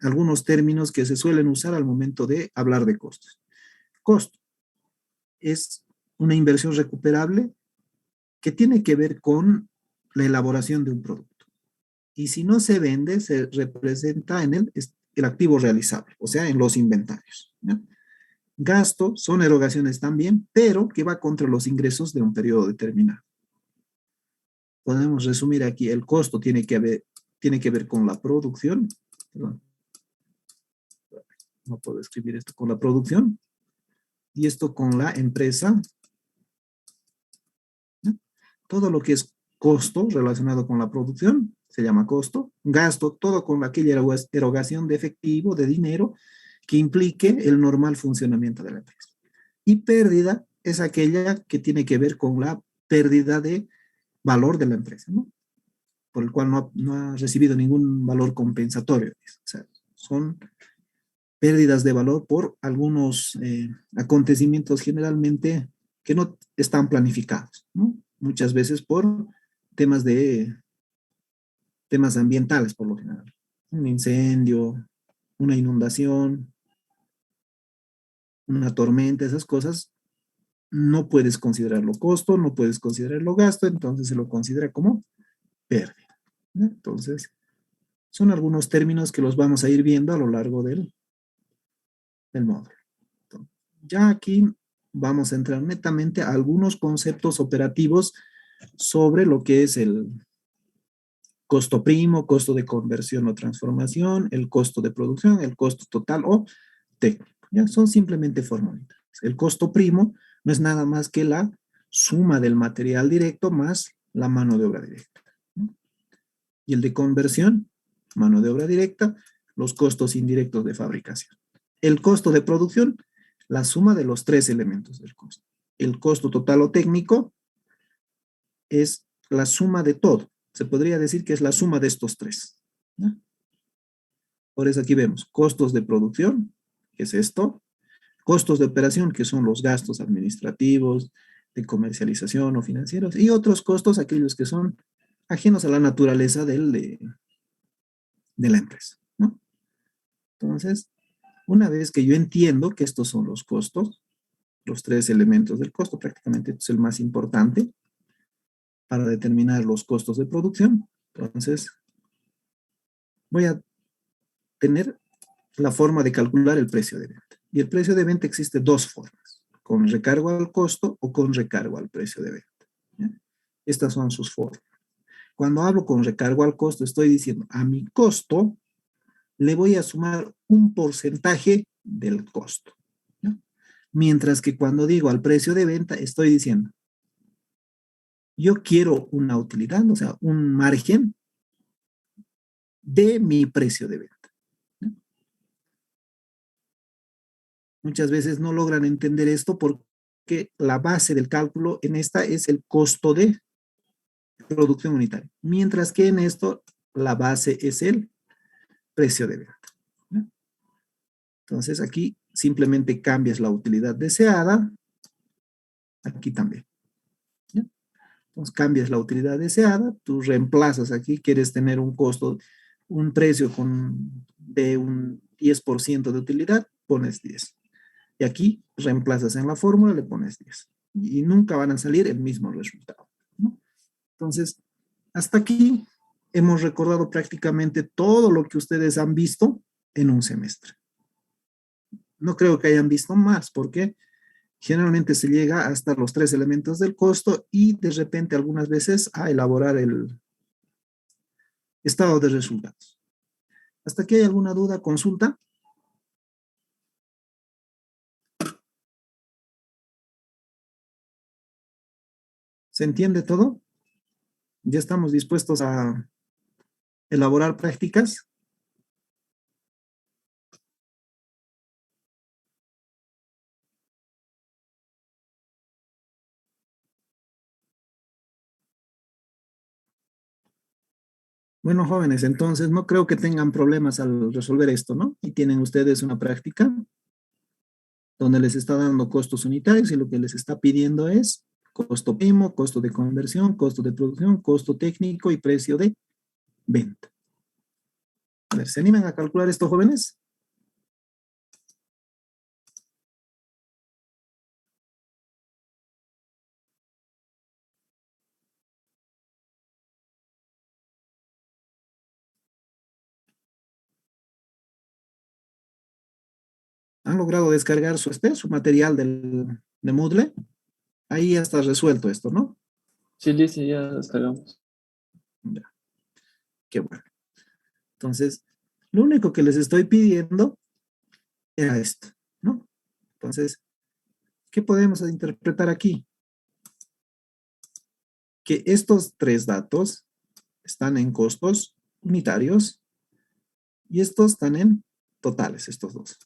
algunos términos que se suelen usar al momento de hablar de costos. Costo es una inversión recuperable que tiene que ver con la elaboración de un producto. Y si no se vende, se representa en el activo realizable, o sea, en los inventarios. ¿Ya? Gasto son erogaciones también, pero que va contra los ingresos de un periodo determinado. Podemos resumir aquí, el costo tiene que ver con la producción. Perdón. No puedo escribir esto con la producción. Y esto con la empresa. ¿Ya? Todo lo que es costo relacionado con la producción se llama costo. Gasto, todo con aquella erogación de efectivo, de dinero, que implique el normal funcionamiento de la empresa. Y pérdida es aquella que tiene que ver con la pérdida de valor de la empresa, ¿no? Por el cual no ha recibido ningún valor compensatorio. O sea, son pérdidas de valor por algunos acontecimientos generalmente que no están planificados, ¿no? Muchas veces por temas ambientales, por lo general. Un incendio, una inundación, una tormenta, esas cosas, no puedes considerarlo costo, no puedes considerarlo gasto, entonces se lo considera como pérdida, ¿no? Entonces, son algunos términos que los vamos a ir viendo a lo largo del módulo. Entonces, ya aquí vamos a entrar netamente a algunos conceptos operativos sobre lo que es el costo primo, costo de conversión o transformación, el costo de producción, el costo total o técnico. ¿Ya? Son simplemente formulitas. El costo primo no es nada más que la suma del material directo más la mano de obra directa, ¿no? Y el de conversión, mano de obra directa, los costos indirectos de fabricación. El costo de producción, la suma de los tres elementos del costo. El costo total o técnico es la suma de todo. Se podría decir que es la suma de estos tres, ¿no? Por eso aquí vemos costos de producción, que es esto, costos de operación, que son los gastos administrativos, de comercialización o financieros, y otros costos, aquellos que son ajenos a la naturaleza de la empresa, ¿no? Entonces, una vez que yo entiendo que estos son los costos, los tres elementos del costo, prácticamente este es el más importante para determinar los costos de producción, entonces voy a tener la forma de calcular el precio de venta. Y el precio de venta existe dos formas, con recargo al costo o con recargo al precio de venta, ¿ya? Estas son sus formas. Cuando hablo con recargo al costo, estoy diciendo a mi costo le voy a sumar un porcentaje del costo, ¿ya? Mientras que cuando digo al precio de venta, estoy diciendo yo quiero una utilidad, o sea, un margen de mi precio de venta, ¿no? Muchas veces no logran entender esto porque la base del cálculo en esta es el costo de producción unitaria, mientras que en esto la base es el precio de venta, ¿no? Entonces aquí simplemente cambias la utilidad deseada, aquí también, ¿ya? Entonces cambias la utilidad deseada, tú reemplazas aquí, quieres tener un costo, un precio de un 10% de utilidad, pones 10. Y aquí reemplazas en la fórmula, le pones 10. Y nunca van a salir el mismo resultado, ¿no? Entonces, hasta aquí hemos recordado prácticamente todo lo que ustedes han visto en un semestre. No creo que hayan visto más, porque generalmente se llega hasta los tres elementos del costo y de repente algunas veces a elaborar el estado de resultados. ¿Hasta aquí hay alguna duda, consulta? ¿Se entiende todo? ¿Ya estamos dispuestos a elaborar prácticas? Bueno, jóvenes, entonces no creo que tengan problemas al resolver esto, ¿no? Y tienen ustedes una práctica donde les está dando costos unitarios y lo que les está pidiendo es Costo primo, costo de conversión, costo de producción, costo técnico y precio de venta. A ver, ¿se animan a calcular esto, jóvenes? ¿Han logrado descargar su material de Moodle? Ahí ya está resuelto esto, ¿no? Sí, listo, ya descargamos. Ya. Qué bueno. Entonces, lo único que les estoy pidiendo era esto, ¿no? Entonces, ¿qué podemos interpretar aquí? Que estos tres datos están en costos unitarios y estos están en totales, estos dos.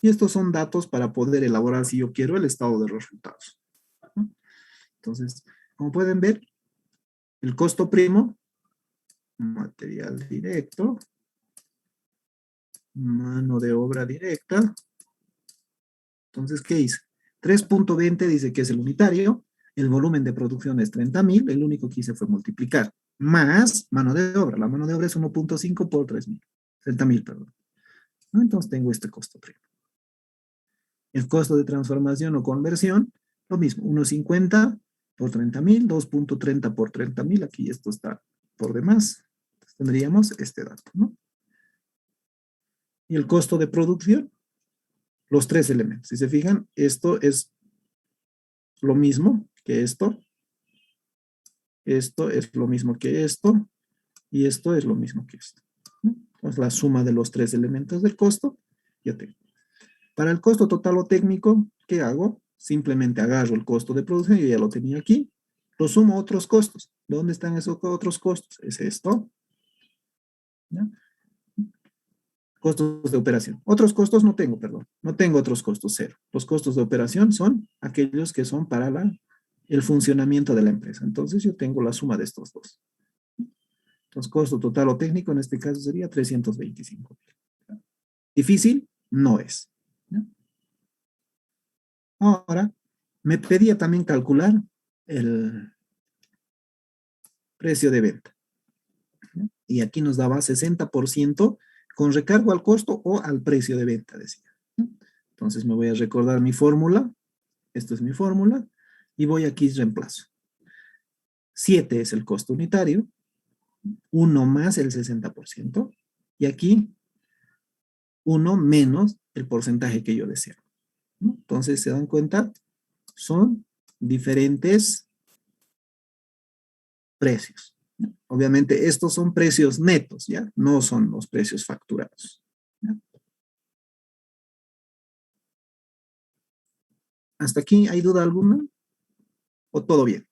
Y estos son datos para poder elaborar, si yo quiero, el estado de resultados, ¿no? Entonces, como pueden ver, el costo primo, material directo, mano de obra directa. Entonces, ¿qué hice? 3.20 dice que es el unitario, el volumen de producción es 30,000, el único que hice fue multiplicar, más mano de obra. La mano de obra es 1.5 por 3,000, 30,000, perdón, ¿no? Entonces tengo este costo primo. El costo de transformación o conversión, lo mismo, 1.50 por 30,000, 2.30 por 30,000, aquí esto está por demás. Entonces tendríamos este dato, ¿no? Y el costo de producción, los tres elementos. Si se fijan, esto es lo mismo que esto es lo mismo que esto, y esto es lo mismo que esto, ¿no? Entonces la suma de los tres elementos del costo, ya tengo. Para el costo total o técnico, ¿qué hago? Simplemente agarro el costo de producción, yo ya lo tenía aquí, lo sumo a otros costos. ¿Dónde están esos otros costos? Es esto, ¿ya? Costos de operación. Otros costos no tengo, perdón. No tengo otros costos, cero. Los costos de operación son aquellos que son para el funcionamiento de la empresa. Entonces yo tengo la suma de estos dos. Entonces, costo total o técnico en este caso sería 325,000. ¿Difícil? No es, ¿no? Ahora, me pedía también calcular el precio de venta, ¿no? Y aquí nos daba 60% con recargo al costo o al precio de venta, decía, ¿no? Entonces me voy a recordar mi fórmula. Esta es mi fórmula. Y voy aquí y reemplazo. 7 es el costo unitario. 1 más el 60%. Y aquí 1 menos el porcentaje que yo deseo, ¿no? Entonces, ¿se dan cuenta? Son diferentes precios, ¿no? Obviamente, estos son precios netos, ¿ya? No son los precios facturados, ¿ya? ¿Hasta aquí hay duda alguna? ¿O todo bien?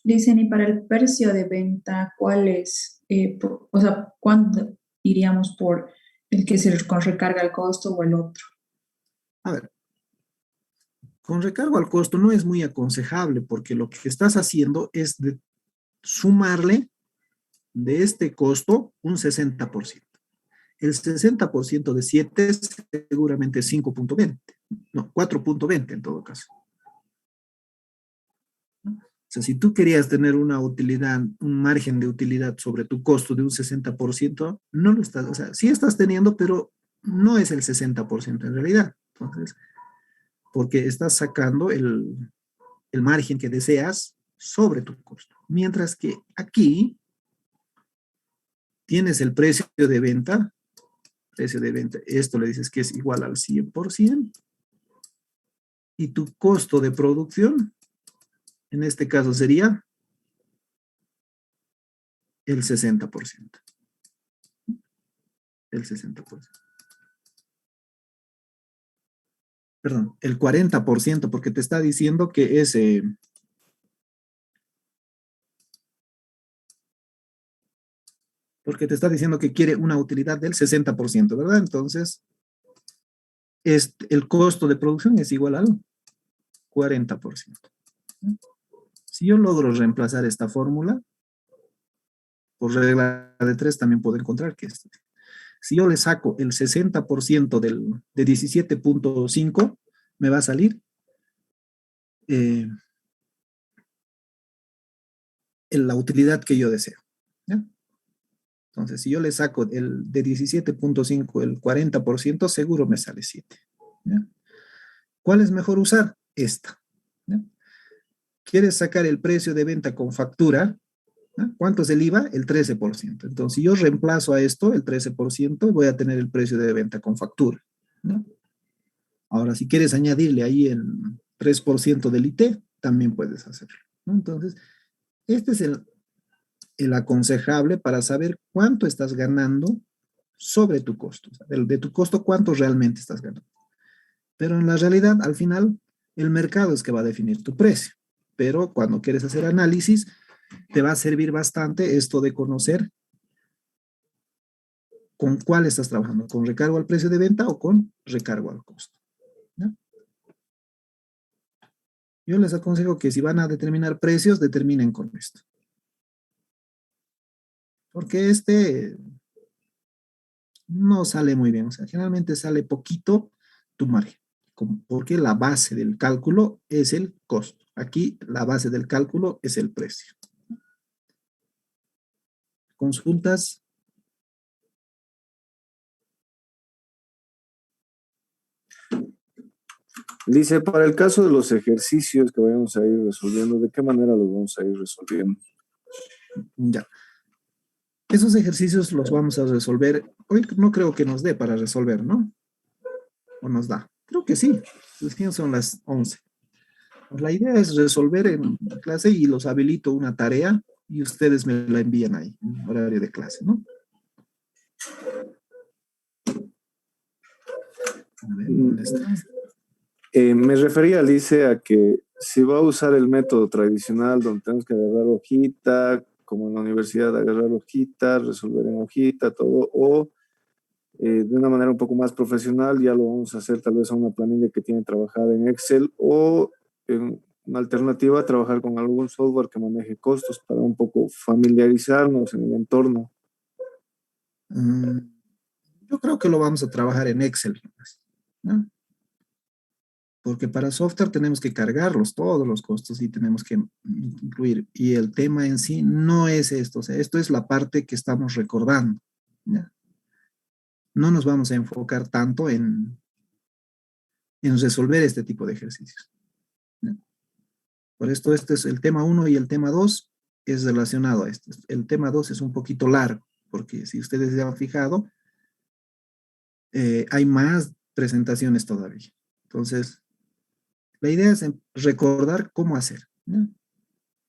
Dicen, y para el precio de venta, ¿cuál es? O sea, ¿cuándo iríamos por el que se con recarga al costo o el otro? A ver, con recargo al costo no es muy aconsejable porque lo que estás haciendo es sumarle de este costo un 60%. El 60% de 7 es seguramente 5.20, no, 4.20 en todo caso. O sea, si tú querías tener una utilidad, un margen de utilidad sobre tu costo de un 60%, no lo estás, o sea, sí estás teniendo, pero no es el 60% en realidad. Entonces, porque estás sacando el margen que deseas sobre tu costo. Mientras que aquí tienes el precio de venta, esto le dices que es igual al 100%, y tu costo de producción, en este caso sería el 60%. El 60%. Perdón, el 40%, porque te está diciendo que es... porque te está diciendo que quiere una utilidad del 60%, ¿verdad? Entonces, el costo de producción es igual al 40%. Si yo logro reemplazar esta fórmula, por regla de 3 también puedo encontrar que si yo le saco el 60% de 17.5, me va a salir eh, en la utilidad que yo deseo. ¿Ya? Entonces, si yo le saco de 17.5 el 40%, seguro me sale 7. ¿Ya? ¿Cuál es mejor usar? Esta. ¿Ya? ¿Quieres sacar el precio de venta con factura? ¿No? ¿Cuánto es el IVA? El 13%. Entonces, si yo reemplazo a esto, el 13%, voy a tener el precio de venta con factura. ¿No? Ahora, si quieres añadirle ahí el 3% del IT, también puedes hacerlo. ¿No? Entonces, este es el aconsejable para saber cuánto estás ganando sobre tu costo. O sea, de tu costo, cuánto realmente estás ganando. Pero en la realidad, al final, el mercado es que va a definir tu precio. Pero cuando quieres hacer análisis, te va a servir bastante esto de conocer con cuál estás trabajando, con recargo al precio de venta o con recargo al costo. ¿No? Yo les aconsejo que si van a determinar precios, determinen con esto. Porque este no sale muy bien. O sea, generalmente sale poquito tu margen. Porque la base del cálculo es el costo. Aquí la base del cálculo es el precio. Consultas. Dice, para el caso de los ejercicios que vayamos a ir resolviendo, ¿de qué manera los vamos a ir resolviendo? Ya. Esos ejercicios los vamos a resolver. Hoy no creo que nos dé para resolver, ¿no? ¿O nos da? Creo que sí. Recién son las 11. Pues la idea es resolver en clase y los habilito una tarea y ustedes me la envían ahí, en horario de clase, ¿no? A ver, ¿dónde está? Me refería, Alice, a que si va a usar el método tradicional donde tenemos que agarrar hojita, como en la universidad, agarrar hojita, resolver en hojita, todo, o de una manera un poco más profesional, ya lo vamos a hacer tal vez a una planilla que tiene trabajada en Excel o en una alternativa, trabajar con algún software que maneje costos para un poco familiarizarnos en el entorno. Yo creo que lo vamos a trabajar en Excel, ¿no? Porque para software tenemos que cargarlos, todos los costos y tenemos que incluir. Y el tema en sí no es esto, o sea, esto es la parte que estamos recordando, ¿ya? No nos vamos a enfocar tanto en resolver este tipo de ejercicios, ¿ya? Por esto, este es el tema 1 y el tema 2 es relacionado a esto. El tema 2 es un poquito largo, porque si ustedes se han fijado, hay más presentaciones todavía. Entonces, la idea es recordar cómo hacer, ¿no?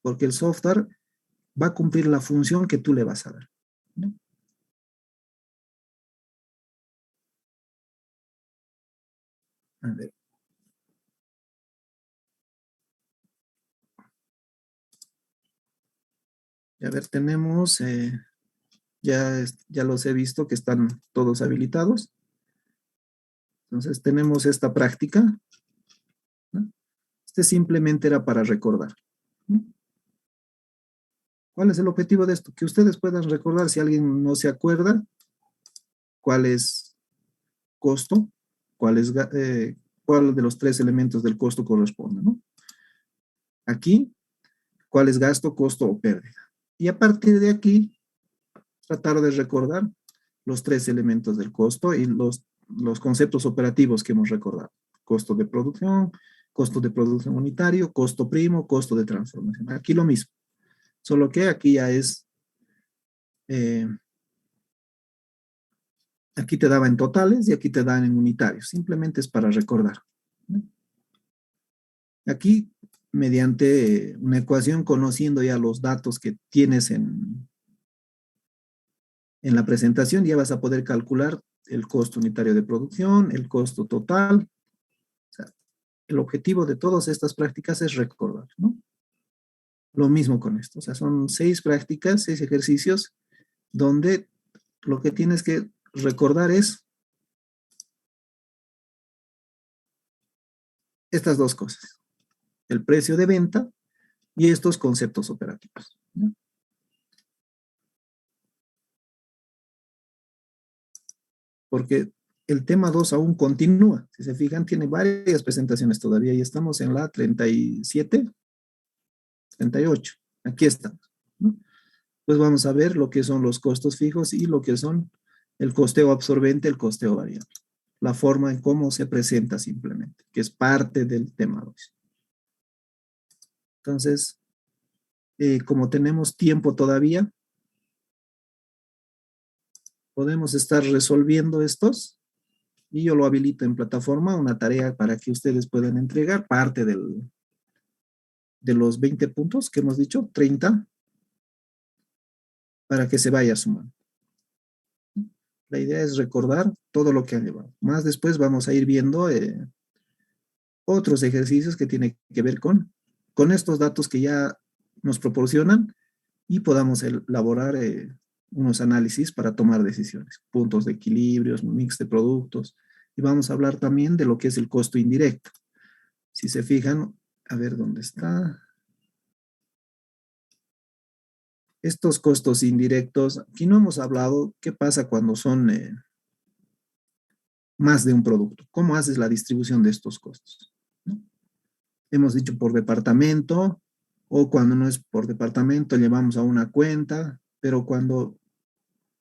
Porque el software va a cumplir la función que tú le vas a dar, ¿no? A ver. A ver, tenemos, ya los he visto que están todos habilitados. Entonces tenemos esta práctica, ¿no? Este simplemente era para recordar, ¿no? ¿Cuál es el objetivo de esto? Que ustedes puedan recordar, si alguien no se acuerda, cuál es costo, cuál de los 3 elementos del costo corresponde, ¿no? Aquí, cuál es gasto, costo o pérdida. Y a partir de aquí, tratar de recordar los 3 elementos del costo y los conceptos operativos que hemos recordado. Costo de producción unitario, costo primo, costo de transformación. Aquí lo mismo, solo que aquí ya es, aquí te daba en totales y aquí te dan en unitarios. Simplemente es para recordar, ¿no? Aquí, mediante una ecuación, conociendo ya los datos que tienes en la presentación, ya vas a poder calcular el costo unitario de producción, el costo total. O sea, el objetivo de todas estas prácticas es recordar, ¿no? Lo mismo con esto. O sea, son 6 prácticas, 6 ejercicios, donde lo que tienes que recordar es estas 2 cosas. El precio de venta y estos conceptos operativos, ¿no? Porque el tema 2 aún continúa. Si se fijan, tiene varias presentaciones todavía y estamos en la 37, 38. Aquí estamos, ¿no? Pues vamos a ver lo que son los costos fijos y lo que son el costeo absorbente, el costeo variable. La forma en cómo se presenta simplemente, que es parte del tema 2. Entonces, como tenemos tiempo todavía, podemos estar resolviendo estos y yo lo habilito en plataforma, una tarea para que ustedes puedan entregar parte de los 20 puntos que hemos dicho, 30, para que se vaya sumando. La idea es recordar todo lo que han llevado. Más después vamos a ir viendo otros ejercicios que tienen que ver con estos datos que ya nos proporcionan y podamos elaborar unos análisis para tomar decisiones, puntos de equilibrios, mix de productos, y vamos a hablar también de lo que es el costo indirecto. Si se fijan, a ver dónde está. Estos costos indirectos, aquí no hemos hablado qué pasa cuando son más de un producto. ¿Cómo haces la distribución de estos costos? ¿No? Hemos dicho por departamento, o cuando no es por departamento, llevamos a una cuenta, pero cuando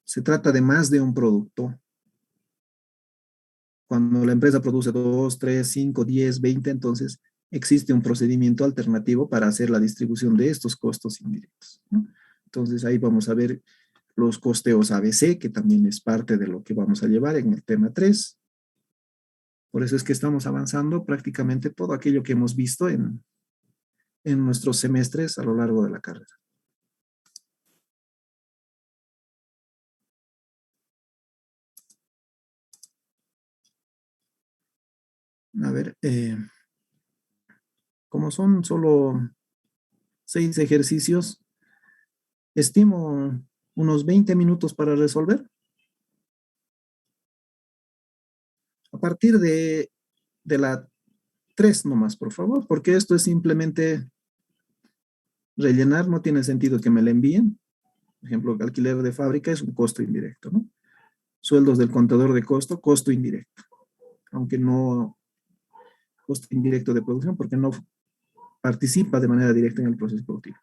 se trata de más de un producto, cuando la empresa produce 2, 3, 5, 10, 20, entonces existe un procedimiento alternativo para hacer la distribución de estos costos indirectos, ¿no? Entonces ahí vamos a ver los costeos ABC, que también es parte de lo que vamos a llevar en el tema 3. Por eso es que estamos avanzando prácticamente todo aquello que hemos visto en nuestros semestres a lo largo de la carrera. A ver, como son solo 6 ejercicios, estimo unos 20 minutos para resolver. A partir de la 3 nomás, por favor, porque esto es simplemente rellenar, no tiene sentido que me la envíen. Por ejemplo, alquiler de fábrica es un costo indirecto, ¿no? Sueldos del contador de costo indirecto. Aunque no costo indirecto de producción, porque no participa de manera directa en el proceso productivo.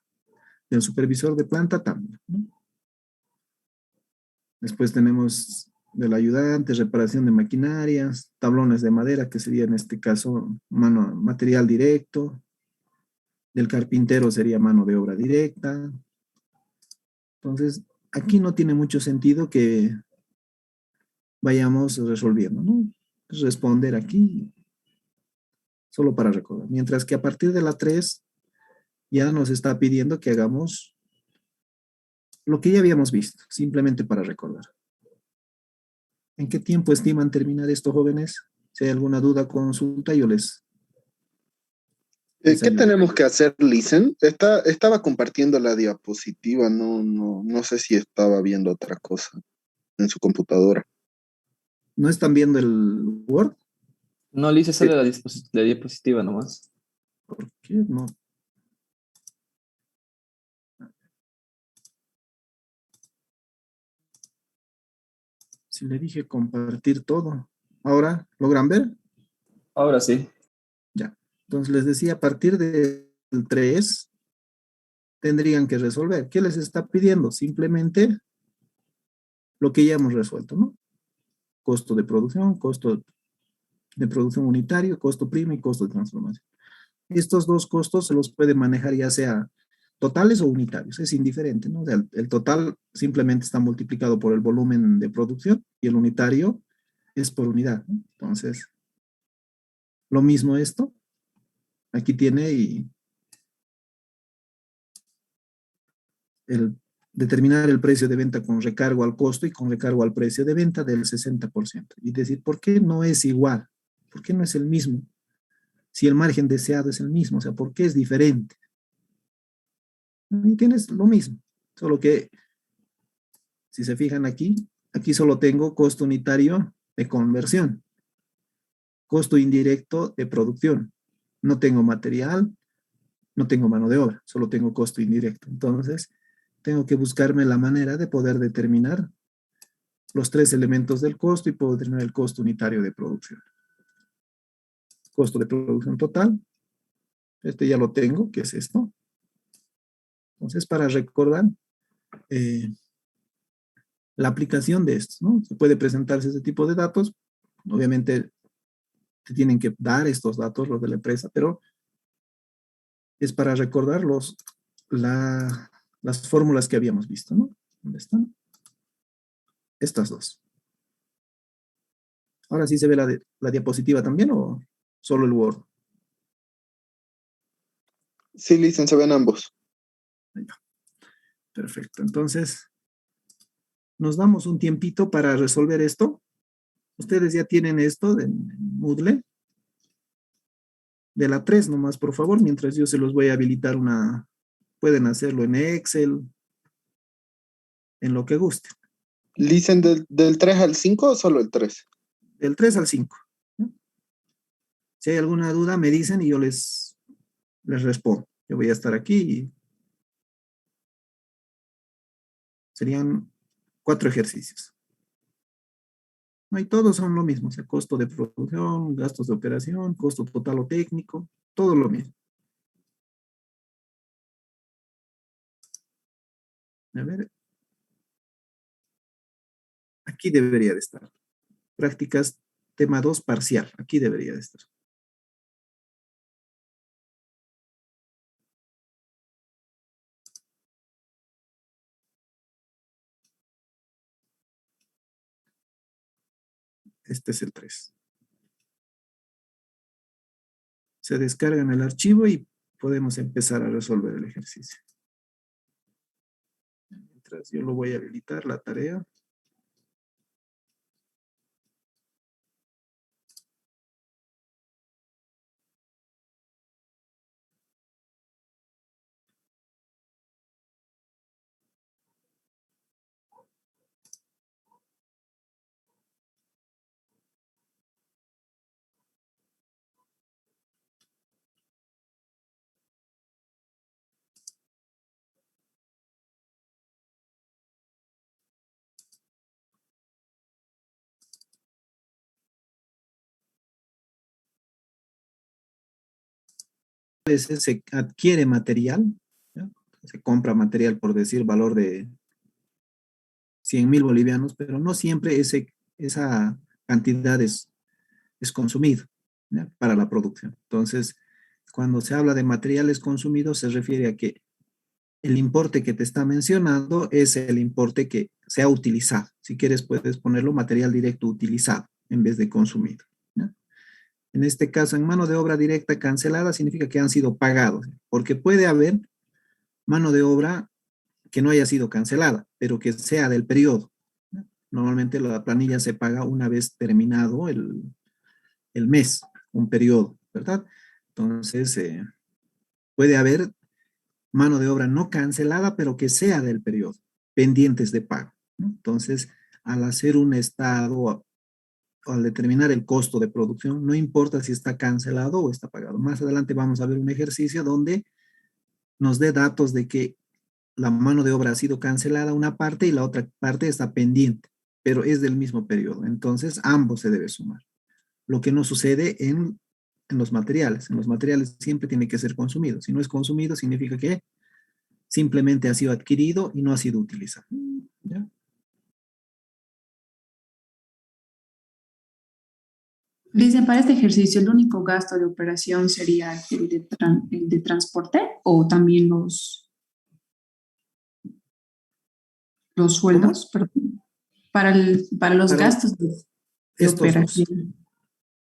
Del supervisor de planta también, ¿no? Después tenemos del ayudante, reparación de maquinarias, tablones de madera, que sería en este caso material directo. Del carpintero sería mano de obra directa. Entonces, aquí no tiene mucho sentido que vayamos resolviendo, ¿no? Responder aquí, solo para recordar. Mientras que a partir de la 3, ya nos está pidiendo que hagamos lo que ya habíamos visto, simplemente para recordar. ¿En qué tiempo estiman terminar esto, jóvenes? Si hay alguna duda, consulta, yo les ¿Qué tenemos que hacer, Listen? Estaba compartiendo la diapositiva, no sé si estaba viendo otra cosa en su computadora. ¿No están viendo el Word? No, Lice, sale la diapositiva nomás. ¿Por qué no? Si le dije compartir todo. ¿Ahora logran ver? Ahora sí. Ya. Entonces les decía, a partir del 3 tendrían que resolver. ¿Qué les está pidiendo? Simplemente lo que ya hemos resuelto, ¿no? Costo de producción, costo de producción unitario, costo prima y costo de transformación. Estos dos costos se los puede manejar ya sea totales o unitarios, es indiferente, ¿no? O sea, el total simplemente está multiplicado por el volumen de producción y el unitario es por unidad, ¿no? Entonces, lo mismo esto, aquí tiene y determinar el precio de venta con recargo al costo y con recargo al precio de venta del 60%. Y decir, ¿por qué no es igual? ¿Por qué no es el mismo? Si el margen deseado es el mismo, o sea, ¿por qué es diferente? Y tienes lo mismo, solo que, si se fijan aquí solo tengo costo unitario de conversión, costo indirecto de producción. No tengo material, no tengo mano de obra, solo tengo costo indirecto. Entonces, tengo que buscarme la manera de poder determinar los tres elementos del costo y puedo determinar el costo unitario de producción. Costo de producción total. Este ya lo tengo, que es esto. Entonces, para recordar la aplicación de esto, ¿no? Se puede presentarse ese tipo de datos. Obviamente, te tienen que dar estos datos, los de la empresa, pero es para recordar las fórmulas que habíamos visto, ¿no? ¿Dónde están? Estas dos. Ahora sí se ve la diapositiva también o solo el Word. Sí, Licen, se ven ambos. Perfecto. Entonces, nos damos un tiempito para resolver esto. Ustedes ya tienen esto en Moodle. De la 3 nomás, por favor, mientras yo se los voy a habilitar una... Pueden hacerlo en Excel, en lo que guste. Licen, ¿del 3 al 5 o solo el 3? Del 3 al 5. ¿No? Si hay alguna duda, me dicen y yo les respondo. Yo voy a estar aquí y serían 4 ejercicios. No, y todos son lo mismo, o sea, costo de producción, gastos de operación, costo total o técnico, todo lo mismo. A ver. Aquí debería de estar. Prácticas, tema 2, parcial. Aquí debería de estar. Este es el 3. Se descargan el archivo y podemos empezar a resolver el ejercicio. Mientras yo lo voy a habilitar, la tarea. A veces se adquiere material, ¿ya? Se compra material, por decir, valor de 100,000 bolivianos, pero no siempre esa cantidad es consumido, ¿ya? Para la producción. Entonces, cuando se habla de materiales consumidos, se refiere a que el importe que te está mencionando es el importe que se ha utilizado. Si quieres, puedes ponerlo material directo utilizado en vez de consumido, ¿ya? En este caso, en mano de obra directa cancelada significa que han sido pagados, porque puede haber mano de obra que no haya sido cancelada, pero que sea del periodo, ¿ya? Normalmente la planilla se paga una vez terminado el mes, un periodo, ¿verdad? Entonces, puede haber mano de obra no cancelada, pero que sea del periodo, pendientes de pago, ¿no? Entonces, al hacer un estado o al determinar el costo de producción, no importa si está cancelado o está pagado. Más adelante vamos a ver un ejercicio donde nos dé datos de que la mano de obra ha sido cancelada una parte y la otra parte está pendiente, pero es del mismo periodo. Entonces, ambos se debe sumar. Lo que no sucede en los materiales. En los materiales siempre tiene que ser consumido. Si no es consumido, significa que simplemente ha sido adquirido y no ha sido utilizado, ¿ya? Dicen, para este ejercicio, ¿el único gasto de operación sería el de transporte o también los sueldos? Perdón. Para los Para gastos de estos dos, operación.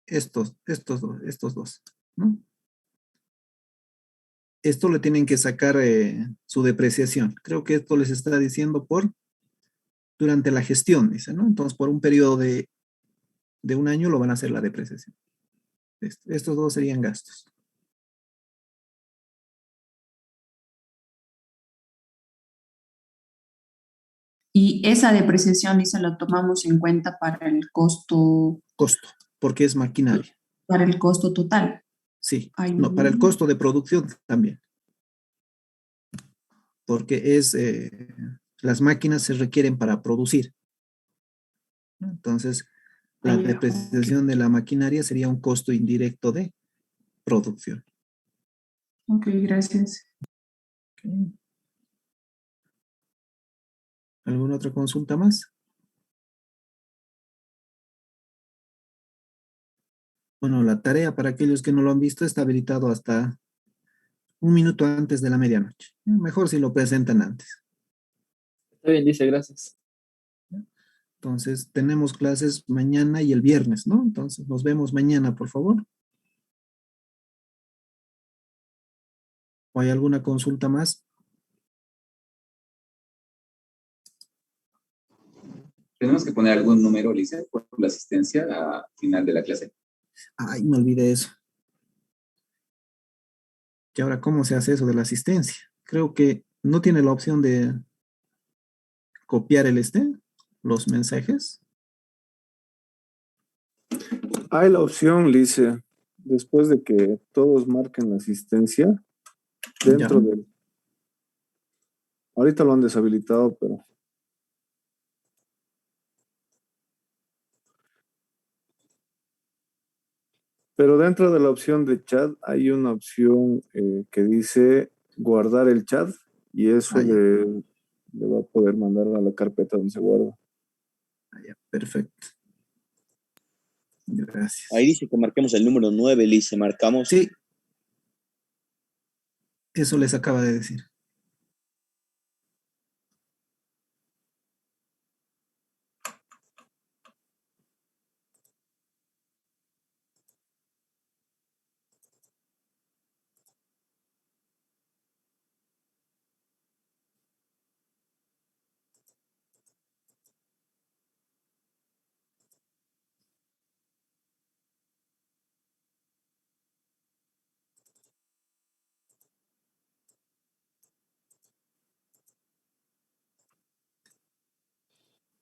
estos dos, ¿no? Esto le tienen que sacar su depreciación. Creo que esto les está diciendo durante la gestión, dice, ¿no? Entonces, por un periodo de un año lo van a hacer la depreciación. Estos dos serían gastos. Y esa depreciación, dice, la tomamos en cuenta para el costo. Costo, porque es maquinaria. Para el costo total. Sí, no, para el costo de producción también. Porque las máquinas se requieren para producir. ¿no? Entonces, la depreciación de la maquinaria sería un costo indirecto de producción. Ok, gracias. Ok. ¿Alguna otra consulta más? Bueno, la tarea para aquellos que no lo han visto está habilitado hasta un minuto antes de la medianoche. Mejor si lo presentan antes. Está bien, dice, gracias. Entonces, tenemos clases mañana y el viernes, ¿no? Entonces, nos vemos mañana, por favor. ¿O hay alguna consulta más? Tenemos que poner algún número, Lice, por la asistencia al final de la clase. Ay, me olvidé eso. ¿Y ahora cómo se hace eso de la asistencia? Creo que no tiene la opción de copiar los mensajes. Hay la opción, Lice, después de que todos marquen la asistencia, dentro Ya. del... Ahorita lo han deshabilitado, pero dentro de la opción de chat hay una opción que dice guardar el chat y eso le va a poder mandar a la carpeta donde se guarda. Ya, perfecto. Gracias. Ahí dice que marquemos el número 9, Lice, marcamos. Sí. Eso les acaba de decir.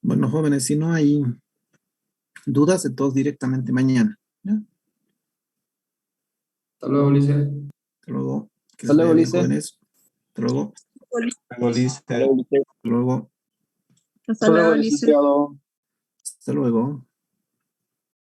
Bueno, jóvenes, si no hay dudas, de todos directamente mañana. ¿Ya? Hasta luego, Lice. Hasta luego. Que Hasta se luego, vaya bien, Lice. jóvenes. Hasta luego. Lice. Hasta luego. Hasta luego, Lice. Hasta luego.